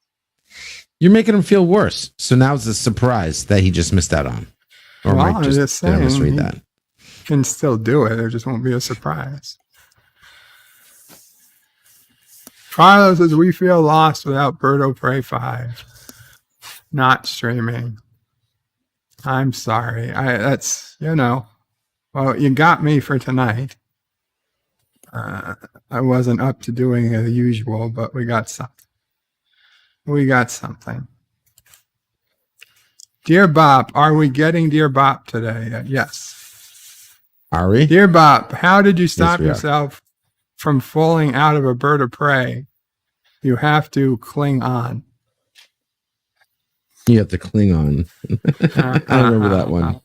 You're making him feel worse. So now it's a surprise that he just missed out on. Or Well, Mike did I misread that? Can still do it. There just won't be a surprise. Carlo says, we feel lost without Birdo Prey 5 not streaming. I'm sorry. That's, well, you got me for tonight. I wasn't up to doing the usual, but we got something. Dear Bop, are we getting Dear Bop today? Yes. Are we? Dear Bop, how did you stop Yes, we are. yourself from falling out of a bird of prey? You have to cling on. You have to cling on. I remember that one.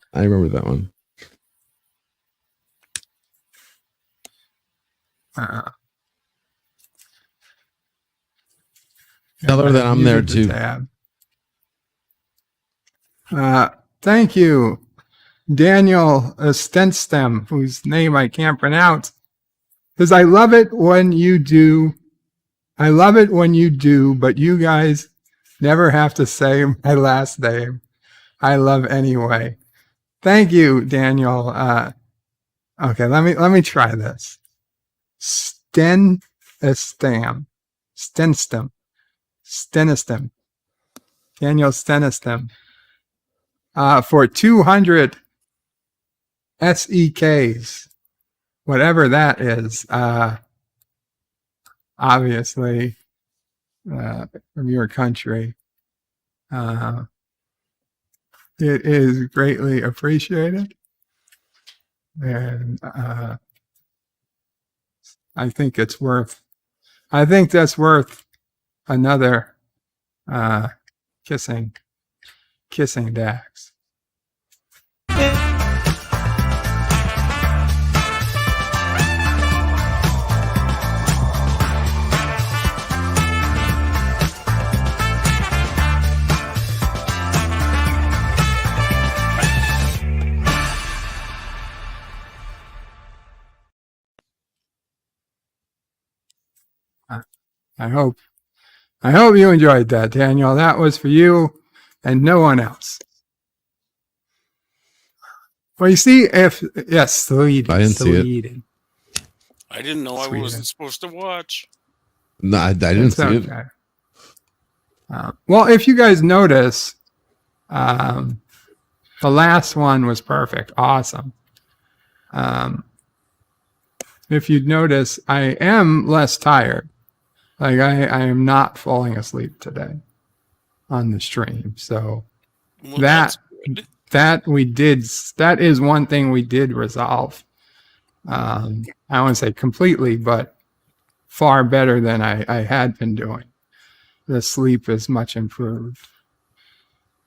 Tell her that I'm there too. Thank you, Daniel Stenstem, whose name I can't pronounce. Because I love it when you do, but you guys never have to say my last name. I love anyway. Thank you, Daniel. Okay, let me try this. Stenistem. Daniel Stenistem. For 200 SEKs, whatever that is, obviously, from your country. It is greatly appreciated. And I think that's worth another kissing Dax. I hope you enjoyed that, Daniel. That was for you and no one else. Well, you see, Sweden. I didn't see it. I didn't know I Sweden. wasn't supposed to watch. No, I didn't It's see it. okay. Well, if you guys notice, the last one was perfect. Awesome. If you'd notice, I am less tired. Like I am not falling asleep today on the stream. So Well, that that's good. that is one thing we did resolve. I don't want to say completely, but far better than I had been doing. The sleep is much improved.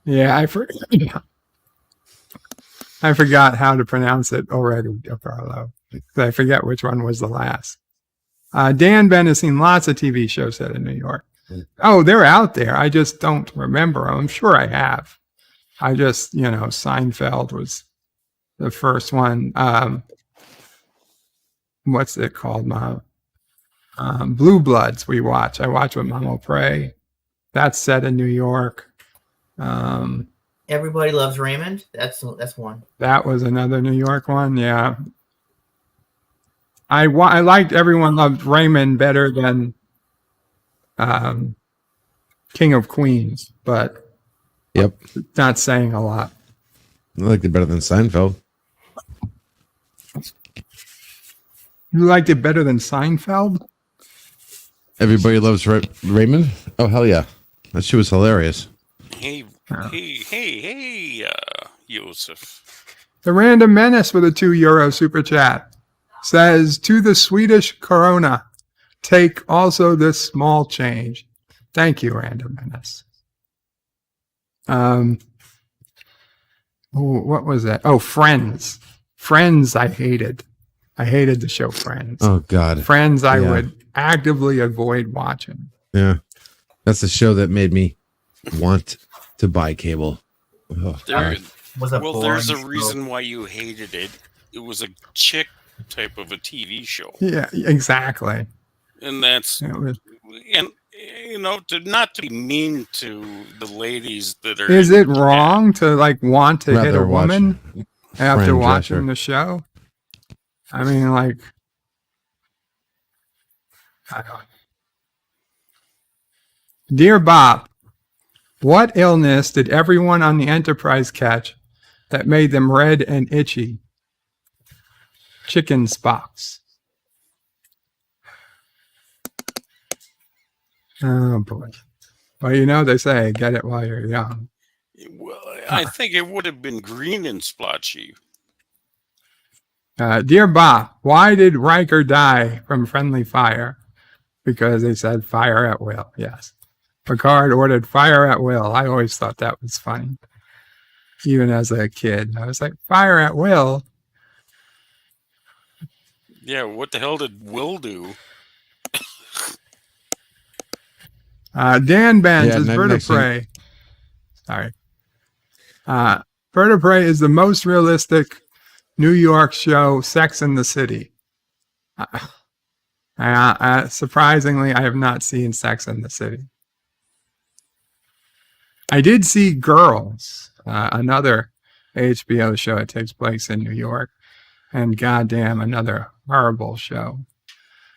Yeah, I forgot how to pronounce it already, Carlo. I forget which one was the last. Dan Ben has seen lots of TV shows set in New York. Oh, they're out there. I just don't remember them. I'm sure I have. I just, Seinfeld was the first one. What's it called, Mom? Blue Bloods I watch with Mama Pray. That's set in New York. Everybody Loves Raymond. That's one. That was another New York one. Yeah. I liked Everyone Loved Raymond better than King of Queens, but Yep. not saying a lot. I liked it better than Seinfeld. You liked it better than Seinfeld? Everybody Loves Raymond? Oh, hell yeah. That shit was hilarious. Hey, Joseph. The Random Menace with a €2 super chat says, to the Swedish Corona, take also this small change. Thank you, Random Menace. What was that? Oh, Friends. Friends I hated. I hated the show Friends. Oh, God. Friends I would actively avoid watching. Yeah. That's the show that made me want to buy cable. Oh, There's a reason why you hated it. It was a chick type of a TV show. Yeah, exactly. And that's not to be mean to the ladies that are. Is it wrong to want to hit Rather a woman after Fran watching Drescher. the show? I mean, I don't. Dear Bob, what illness did everyone on the Enterprise catch that made them red and itchy? Chicken spots. Oh boy. Well, they say get it while you're young. Well, I think it would have been green and splotchy. Dear Bob, why did Riker die from friendly fire? Because they said fire at will. Yes. Picard ordered fire at will. I always thought that was funny. Even as a kid. I was like, fire at will? Yeah, what the hell did Will do? Dan Benz is Bird of next thing- Prey. Sorry. Bird of Prey is the most realistic New York show, Sex in the City. Surprisingly, I have not seen Sex in the City. I did see Girls, another HBO show. It takes place in New York. And goddamn, another horrible show.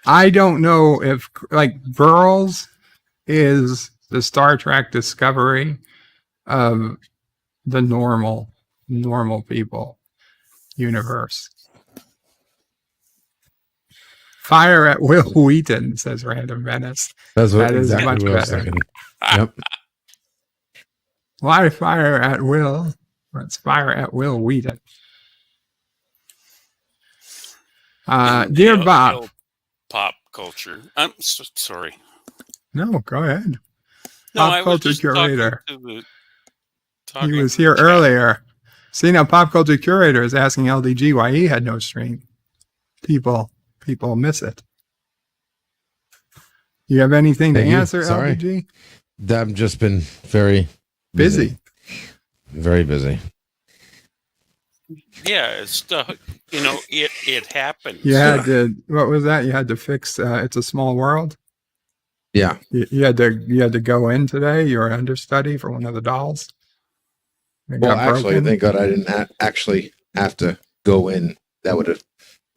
I don't know if, Girls is the Star Trek Discovery of the normal people universe. Fire at Will Wheaton, says Random Menace. That's That is exactly much what I was better. thinking. Yep. Why fire at Will? Let's fire at Will Wheaton. Dear Bob. Pop culture. I'm sorry. No, go ahead. No, Pop I was culture just curator. talking He was to here the chat. earlier. See, now Pop Culture Curator is asking LDG why he had no stream. People miss it. You have anything to Thank you. answer, Sorry. LDG? I've just been very Busy. Very busy. Yeah, it's it happens. You had to. What was that? You had to fix. It's a Small World. Yeah. You had to go in today. You were an understudy for one of the dolls. It Well, got actually, broken. thank God I didn't actually have to go in. That would have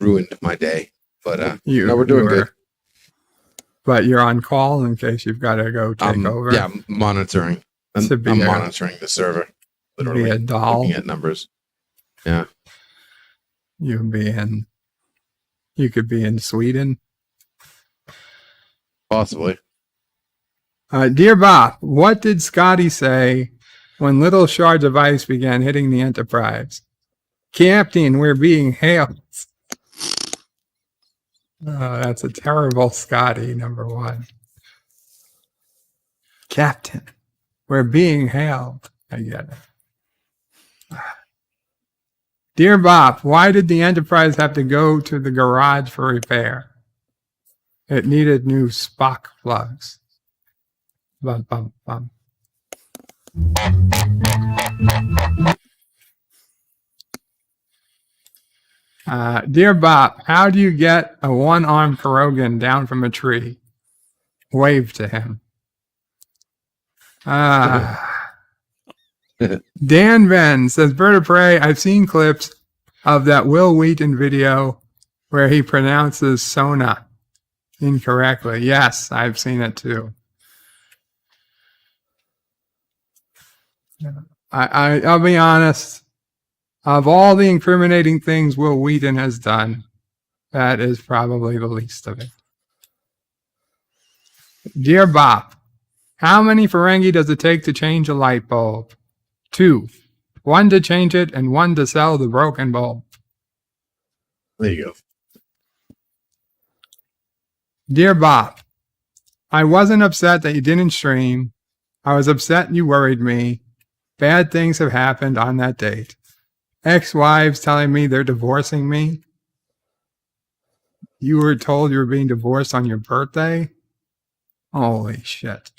ruined my day. But You, we're doing good. But you're on call in case you've got to go take over. Yeah, I'm monitoring. I'm monitoring the server. Literally be a doll. looking at numbers. Yeah. You could be in Sweden. Possibly. Dear Bob, what did Scotty say when little shards of ice began hitting the Enterprise? Captain, we're being hailed. That's a terrible Scotty, number one. Captain, we're being hailed. I get it. Dear Bob, why did the Enterprise have to go to the garage for repair? It needed new Spock plugs. Bum, bum, bum. Dear Bob, how do you get a one-armed Krogan down from a tree? Wave to him. Dan Venn says, Bird of Prey, I've seen clips of that Will Wheaton video where he pronounces Sona incorrectly. Yes, I've seen it too. I'll be honest. Of all the incriminating things Will Wheaton has done, that is probably the least of it. Dear Bob, how many Ferengi does it take to change a light bulb? 2. 1 to change it and 1 to sell the broken bulb. There you go. Dear Bob, I wasn't upset that you didn't stream. I was upset you worried me. Bad things have happened on that date. Ex-wives telling me they're divorcing me. You were told you were being divorced on your birthday? Holy shit.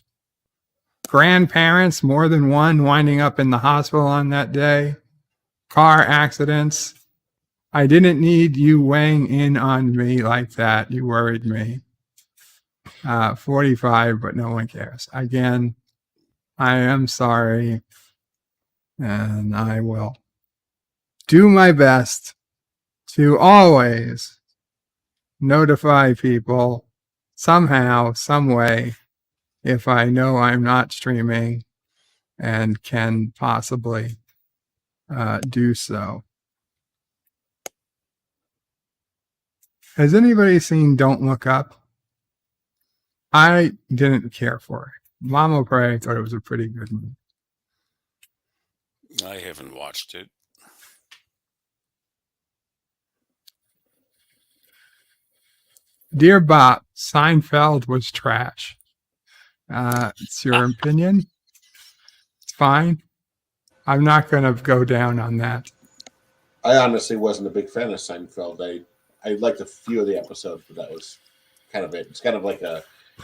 Grandparents, more than one, winding up in the hospital on that day. Car accidents. I didn't need you weighing in on me like that. You worried me. 45, but no one cares. Again, I am sorry. And I will do my best to always notify people somehow, some way, if I know I'm not streaming and can possibly do so. Has anybody seen Don't Look Up? I didn't care for it. Mama Prey thought it was a pretty good movie. I haven't watched it. Dear Bob, Seinfeld was trash. It's your opinion. It's fine. I'm not going to go down on that. I honestly wasn't a big fan of Seinfeld. I liked a few of the episodes, but that was kind of it. It's kind of like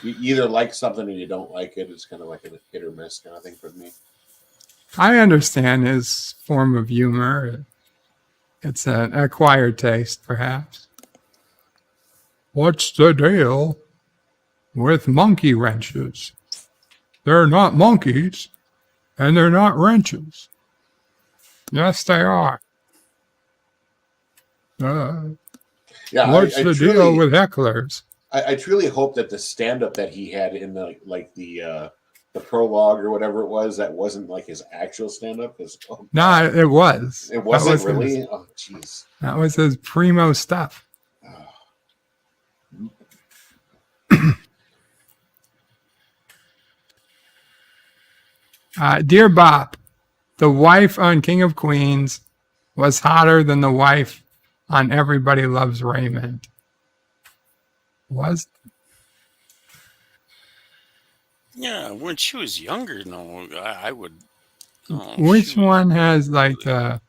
you either like something or you don't like it. It's kind of like a hit or miss kind of thing for me. I understand his form of humor. It's an acquired taste, perhaps. What's the deal with monkey wrenches? They're not monkeys, and they're not wrenches. Yes, they are. Yeah, what's the deal with hecklers? I truly hope that the stand-up that he had in the prologue or whatever it was, that wasn't like his actual stand-up. No, it was. It wasn't really? Oh, jeez. That was his primo stuff. Dear Bob, the wife on King of Queens was hotter than the wife on Everybody Loves Raymond. Was? Yeah, when she was younger, no, I would. No, which one has like the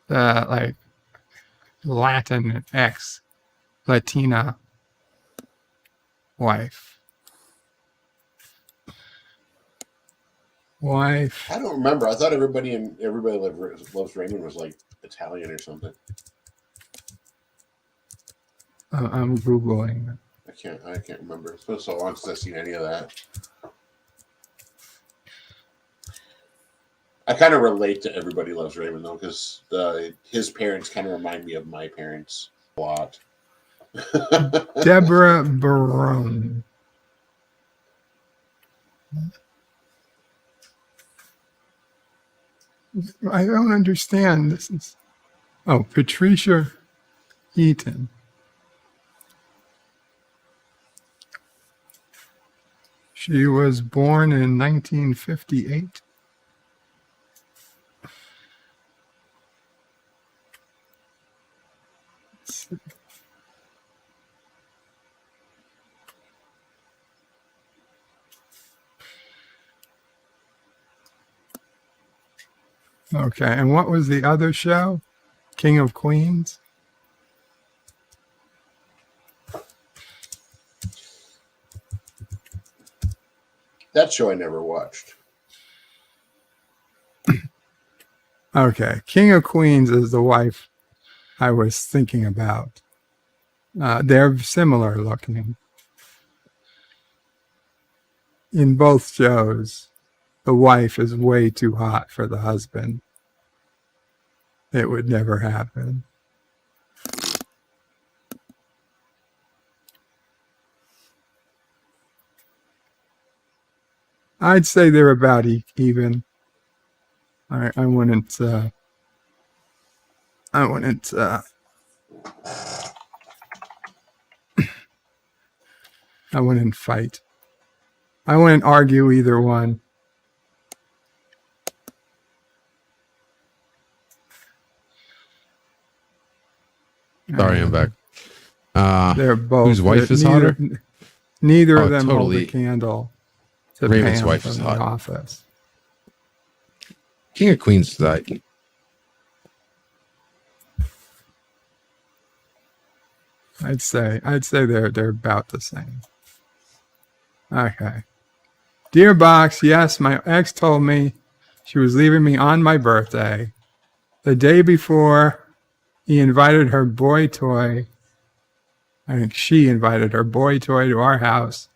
like Latin Latina wife? I don't remember. I thought Everybody Loves Raymond was like Italian or something. I'm Googling. I can't remember. It's been so long since I've seen any of that. I kind of relate to Everybody Loves Raymond though, because his parents kind of remind me of my parents a lot. Deborah Barone. I don't understand. This is Patricia Eaton. She was born in 1958. Okay, and what was the other show? King of Queens? That show I never watched. Okay, King of Queens is the wife I was thinking about. They're similar looking. In both shows, the wife is way too hot for the husband. It would never happen. I'd say they're about even. I wouldn't fight. I wouldn't argue either one. Sorry, I'm back. They're both. Whose wife is hotter? Neither of them hold a candle to Raven's Pam wife from is the hot. office. King of Queens died. I'd say they're about the same. Okay. Dear Box, yes, my ex told me she was leaving me on my birthday. The day before, he invited her boy toy. I think she invited her boy toy to our house.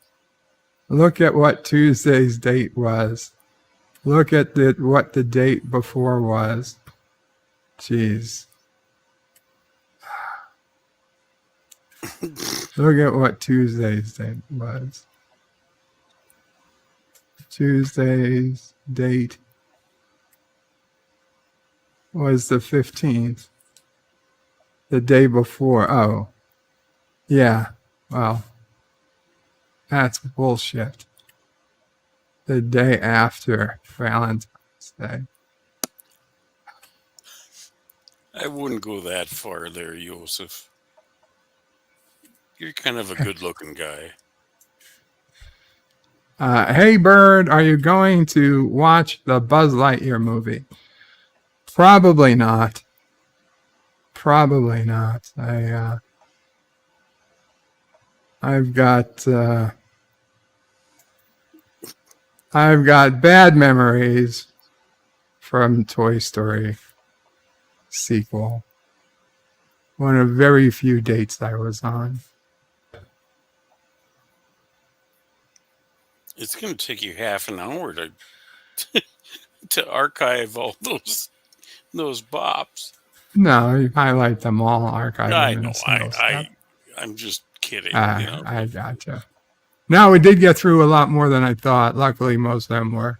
Look at what Tuesday's date was. Look at what the date before was. Jeez. Look at what Tuesday's date was. Tuesday's date was the 15th. The day before. Oh. Yeah. Well, that's bullshit. The day after Valentine's Day. I wouldn't go that far there, Joseph. You're kind of a good-looking guy. Hey, Bird, are you going to watch the Buzz Lightyear movie? Probably not. Probably not. I've got bad memories from Toy Story sequel. One of very few dates I was on. It's going to take you half an hour to to archive all those bops. No, you highlight them all, archive them I in know. a single step. I'm just kidding. I gotcha. No, we did get through a lot more than I thought. Luckily, most of them were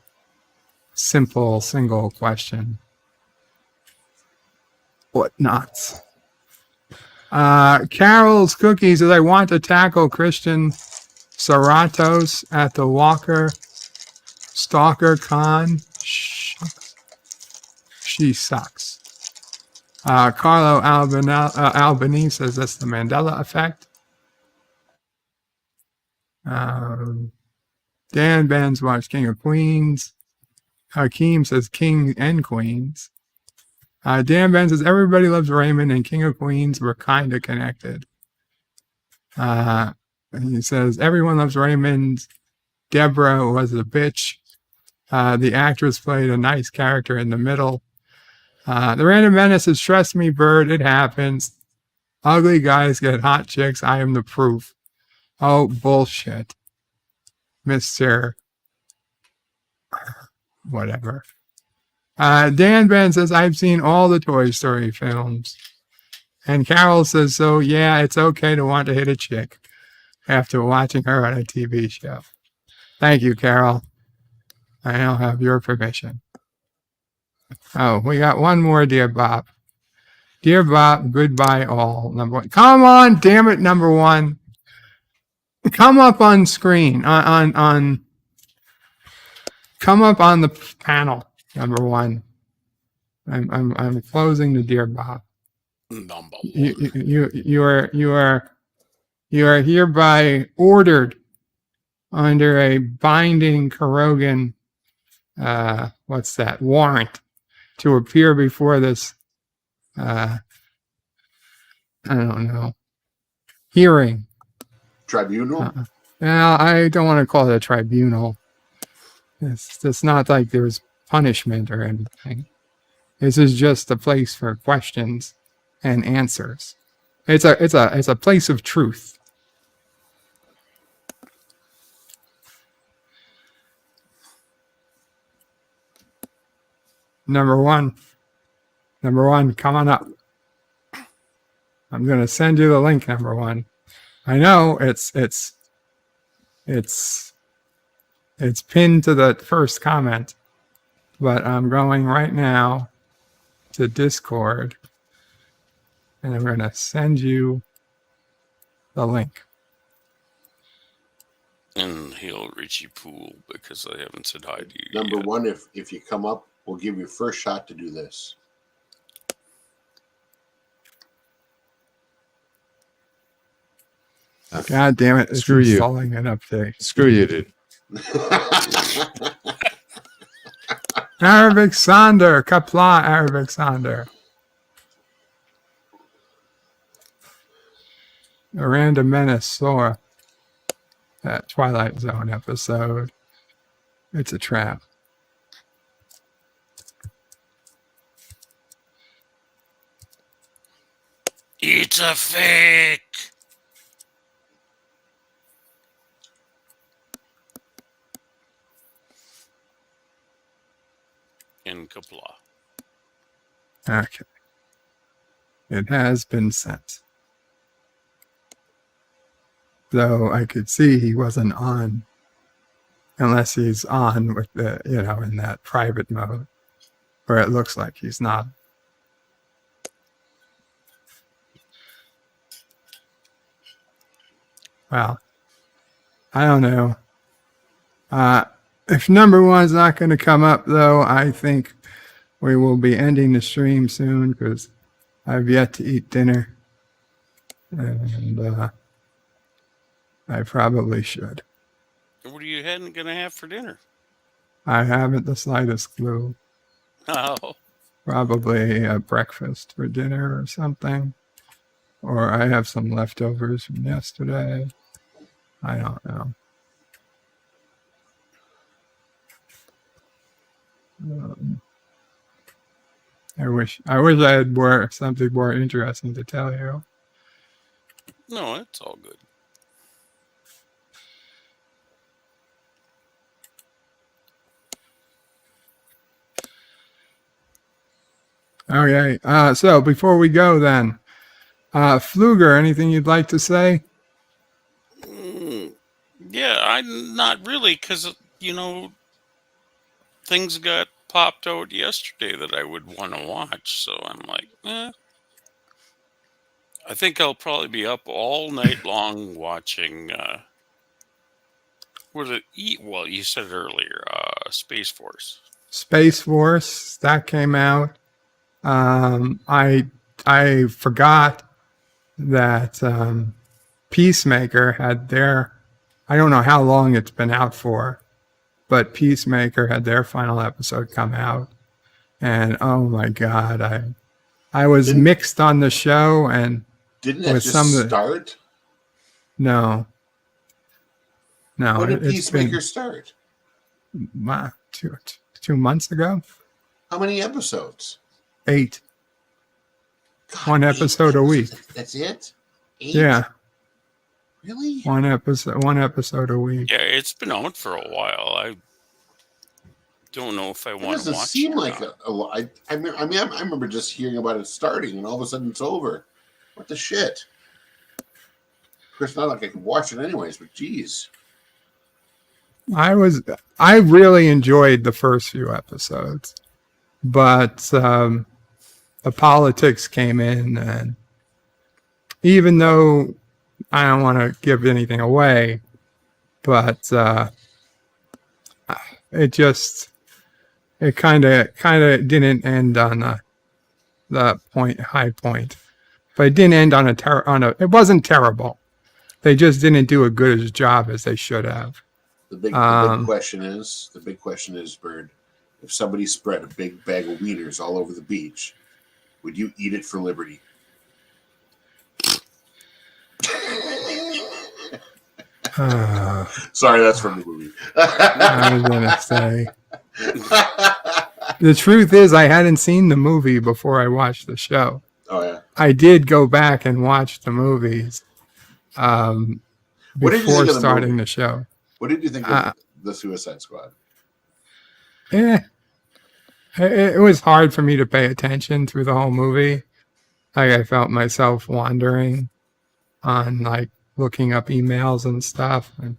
simple, single question whatnots. Carol's Cookies says, I want to tackle Christian Saratos at the Walker Stalker Con. She sucks. Carlo Albanese says that's the Mandela effect. Dan Benz watched King of Queens. Hakeem says King and Queens. Dan Ben says everybody loves Raymond and King of Queens were kind of connected. He says everyone loves Raymond. Deborah was a bitch. The actress played a nice character in the middle. The Random Menace says, trust me, Bird, it happens. Ugly guys get hot chicks. I am the proof. Oh, bullshit. Mr. Whatever. Dan Ben says, I've seen all the Toy Story films. And Carol says, so yeah, it's okay to want to hit a chick after watching her on a TV show. Thank you, Carol. I now have your permission. Oh, we got one more, dear Bob. Dear Bob, goodbye all. Number one. Come on, damn it, number one. Come up on screen. Come up on the panel, number one. I'm closing the dear Bob. Number one. You are hereby ordered under a binding Carogan warrant to appear before this I don't know, hearing. Tribunal? Well, I don't want to call it a tribunal. It's not like there's punishment or anything. This is just a place for questions and answers. It's a place of truth. Number one, come on up. I'm going to send you the link, number one. I know it's pinned to the first comment, but I'm going right now to Discord and I'm going to send you the link. And hail Richie Poole, because I haven't said hi to you Number yet. one, if you come up, we'll give you first shot to do this. God damn it. Screw you. Installing an update. Screw you, dude. Arabic Sonder. Kapla Arabic Sonder. Miranda Menace saw that Twilight Zone episode. It's a trap. It's a fake. In Kapla. Okay. It has been sent. Though I could see he wasn't on, unless he's on with the, in that private mode, where it looks like he's not. Well, I don't know. If number one's not going to come up, though, I think we will be ending the stream soon because I've yet to eat dinner. And I probably should. What are you going to have for dinner? I haven't the slightest clue. Oh. Probably a breakfast for dinner or something. Or I have some leftovers from yesterday. I don't know. I wish I had something more interesting to tell you. No, it's all good. Okay. So before we go then, Pfluger, anything you'd like to say? Yeah, I'm not really, because, things got popped out yesterday that I would want to watch. So I'm like, I think I'll probably be up all night long watching, well, you said it earlier, Space Force. Space Force, that came out. I forgot that Peacemaker had their, I don't know how long it's been out for, but Peacemaker had their final episode come out. And oh my God, I was mixed on the show, and didn't that just start? No. When did Peacemaker start? 2 months ago. How many episodes? 8. God, one episode a week. That's it? 8? Yeah. Really? One episode a week. Yeah, it's been out for a while. I don't know if I want to watch it. Doesn't seem like a lot. I remember just hearing about it starting, and all of a sudden it's over. What the shit? Of course, not like I can watch it anyways, but geez. I really enjoyed the first few episodes, but the politics came in, and even though I don't want to give anything away, but it kind of didn't end on the high point, but it didn't end on it wasn't terrible. They just didn't do a good as job as they should have. The big question is, Bird, if somebody spread a big bag of wieners all over the beach, would you eat it for liberty? Sorry, that's from the movie. I was gonna say. The truth is, I hadn't seen the movie before I watched the show. Oh yeah. I did go back and watch the movies before starting the show. What did you think of the Suicide Squad? Yeah, it was hard for me to pay attention through the whole movie. Like I felt myself wandering on like looking up emails and stuff. And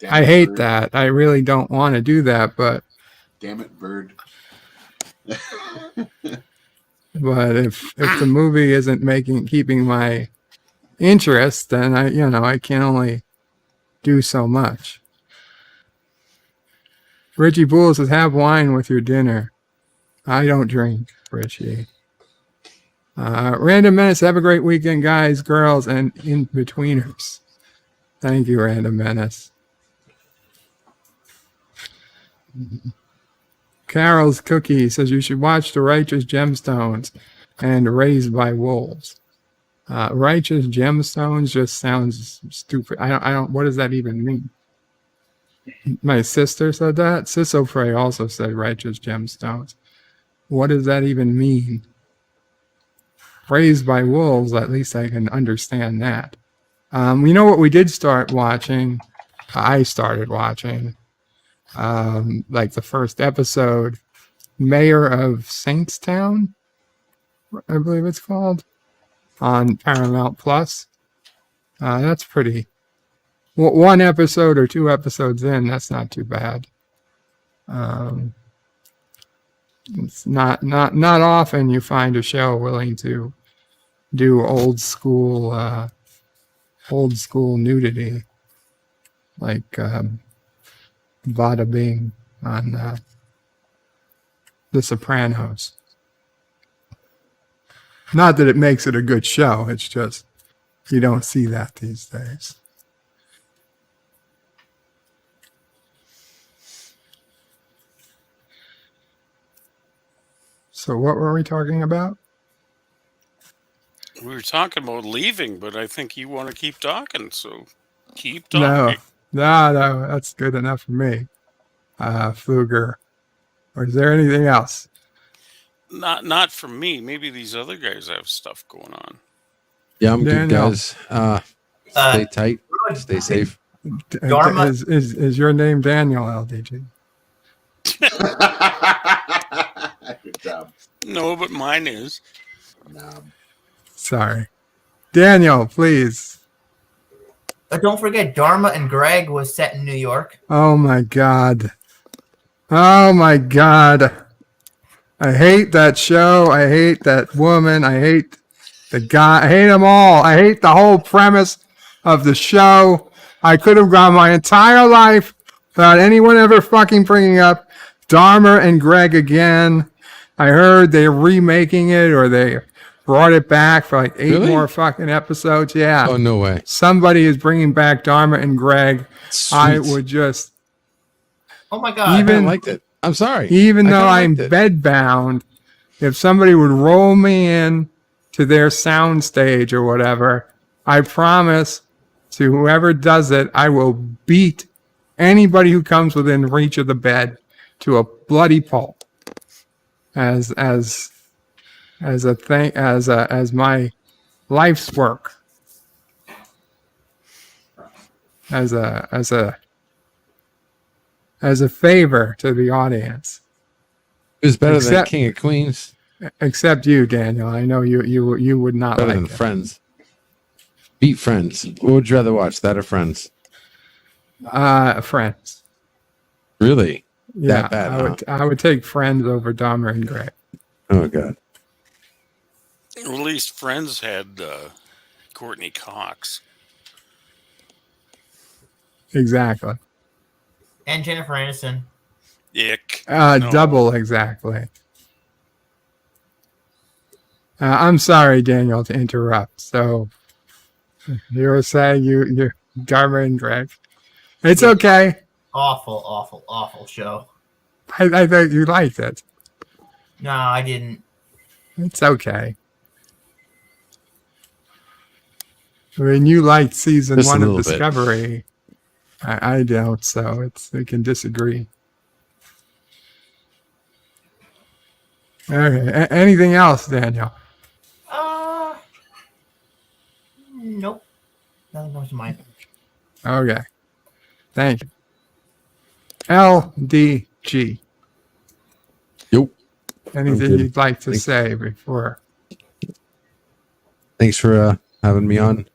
I hate Bird. that. I really don't want to do that, but damn it, Bird. But if the movie isn't keeping my interest, then I can only do so much. Richie Poole says, have wine with your dinner. I don't drink, Richie. Random Menace, have a great weekend, guys, girls, and in-betweeners. Thank you, Random Menace. Carol's Cookie says you should watch The Righteous Gemstones and Raised by Wolves. Righteous Gemstones just sounds stupid. I don't. What does that even mean? My sister said that. Sissofrey also said Righteous Gemstones. What does that even mean? Raised by Wolves, at least I can understand that. You know what we did start watching? I started watching, like the first episode, Mayor of Saintstown, I believe it's called, on Paramount Plus. That's pretty. One episode or 2 episodes in, that's not too bad. It's not often you find a show willing to do old school nudity like Bada Bing on The Sopranos. Not that it makes it a good show, it's just you don't see that these days. So what were we talking about? We were talking about leaving, but I think you want to keep talking, so keep talking. No, that's good enough for me. Fluger. Or is there anything else? Not for me. Maybe these other guys have stuff going on. Yeah, I'm good, Daniel. guys. Stay tight. Stay safe. Dharma- Is your name Daniel, LDG? Good job. No, but mine is. Sorry. Daniel, please. Don't forget, Dharma and Greg was set in New York. Oh my God. Oh my God. I hate that show. I hate that woman. I hate the guy. I hate them all. I hate the whole premise of the show. I could have gone my entire life without anyone ever fucking bringing up Dharma and Greg again. I heard they're remaking it or they brought it back for like 8 Really? more fucking episodes. Yeah. Oh, no way. Somebody is bringing back Dharma and Greg. Sweet. I would just, Oh my God. Even- I liked it. I'm sorry. even I though kinda I'm liked it. bedbound, if somebody would roll me in to their sound stage or whatever, I promise to whoever does it, I will beat anybody who comes within reach of the bed to a bloody pulp. As a thing, as my life's work, as a favor to the audience. It was better than Except- King of Queens. Except you, Daniel. I know you would not Better like than it. Friends. Beat Friends. What would you rather watch, that or Friends? Friends. Really? Yeah, That bad, I would take Friends over Dahmer and Gray. Oh, God. At least Friends had Courtney Cox. Exactly. And Jennifer Aniston. Ick. No. Double exactly. I'm sorry, Daniel, to interrupt. So you were saying you're Dahmer and Gray. It's okay. Awful, awful, awful show. I thought you liked it. No, I didn't. It's okay. I mean, you liked season Just a 1 of little bit. Discovery. I don't, so we can disagree. Okay. Anything else, Daniel? Nope. Nothing comes to mind. Okay. Thank you. LDG. Yep. Anything good. you'd like to Thanks. say before? Thanks for having me on.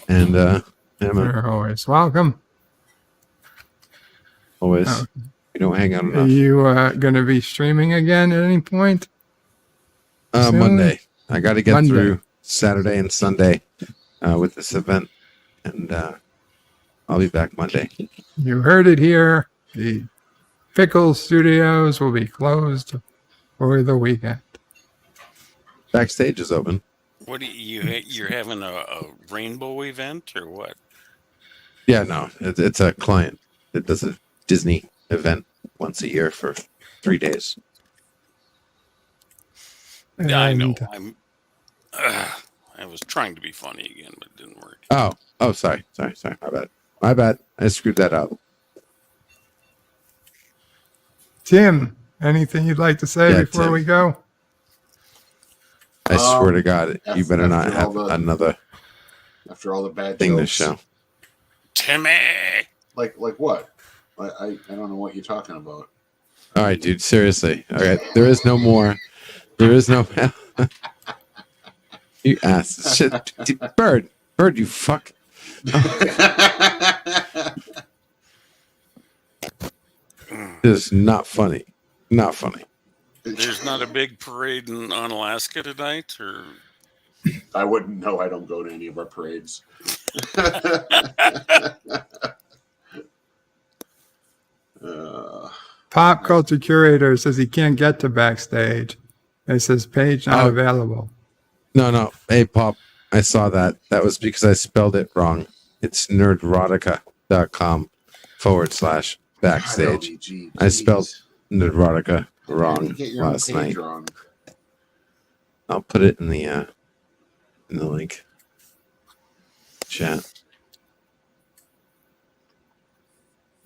And yeah, man, You're always welcome. always. Oh. You don't hang out Are enough. you going to be streaming again at any point? soon? Monday. I got to get Monday. through Saturday and Sunday with this event. And I'll be back Monday. You heard it here. The Pickle Studios will be closed for the weekend. Backstage is open. What do you're having a rainbow event or what? Yeah, no, it's a client that does a Disney event once a year for 3 days. Yeah, I know. And I was trying to be funny again, but it didn't work. Oh, sorry. My bad. I screwed that up. Tim, anything you'd like to say Yeah, before Tim. we go? I swear to God, you better not after have all the- another After all the bad thing to jokes. show. Timmy! Like what? I don't know what you're talking about. All right, dude. Seriously. All right. There is no more. There is no. You ass. Shit. Bird, you fuck. This is not funny. Not funny. There's not a big parade on Alaska tonight, or I wouldn't know. I don't go to any of our parades. Pop Culture Curator says he can't get to backstage. It says page not available. No. Hey, Pop. I saw that. That was because I spelled it wrong. It's nerdrotica.com/backstage. I spelled nerdrotica wrong Get your own last page night. wrong. I'll put it in the link chat.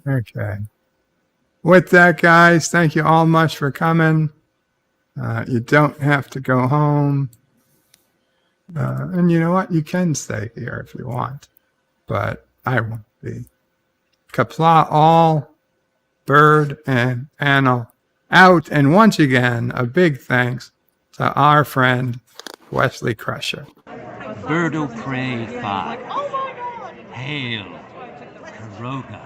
Okay. With that, guys, thank you all much for coming. You don't have to go home. And you know what? You can stay here if you want, but I won't be. Kapla all, Bird and Anna out. And once again, a big thanks to our friend, Wesley Crusher. Birdo Prey 5. Hail, Karoga.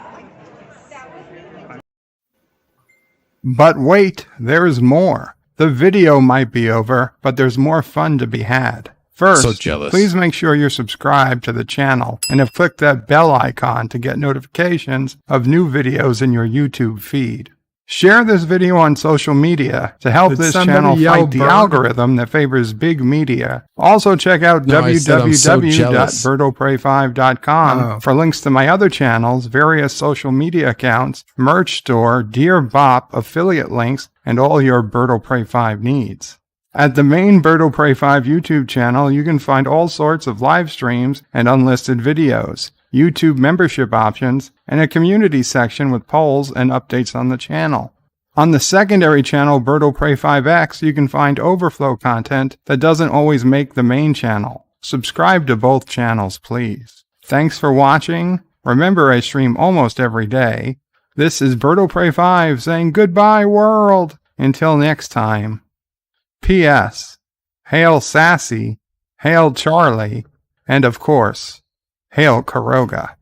But wait, there is more. The video might be over, but there's more fun to be had. First, So jealous. please make sure you're subscribed to the channel and have clicked that bell icon to get notifications of new videos in your YouTube feed. Share this video on social media to help this channel fight the algorithm that favors big media. Also check out No, I said I'm so jealous. www.birdoprey5.com for links to my other channels, various social media accounts, merch store, Dear Bop, affiliate links, and all your Birdo Prey 5 needs. At the main Birdo Prey 5 YouTube channel, you can find all sorts of live streams and unlisted videos, YouTube membership options, and a community section with polls and updates on the channel. On the secondary channel, Birdo Prey 5X, you can find overflow content that doesn't always make the main channel. Subscribe to both channels, please. Thanks for watching. Remember, I stream almost every day. This is Birdo Prey 5 saying goodbye, world. Until next time. P.S. Hail Sassy, hail Charlie, and of course, Hail Karoga.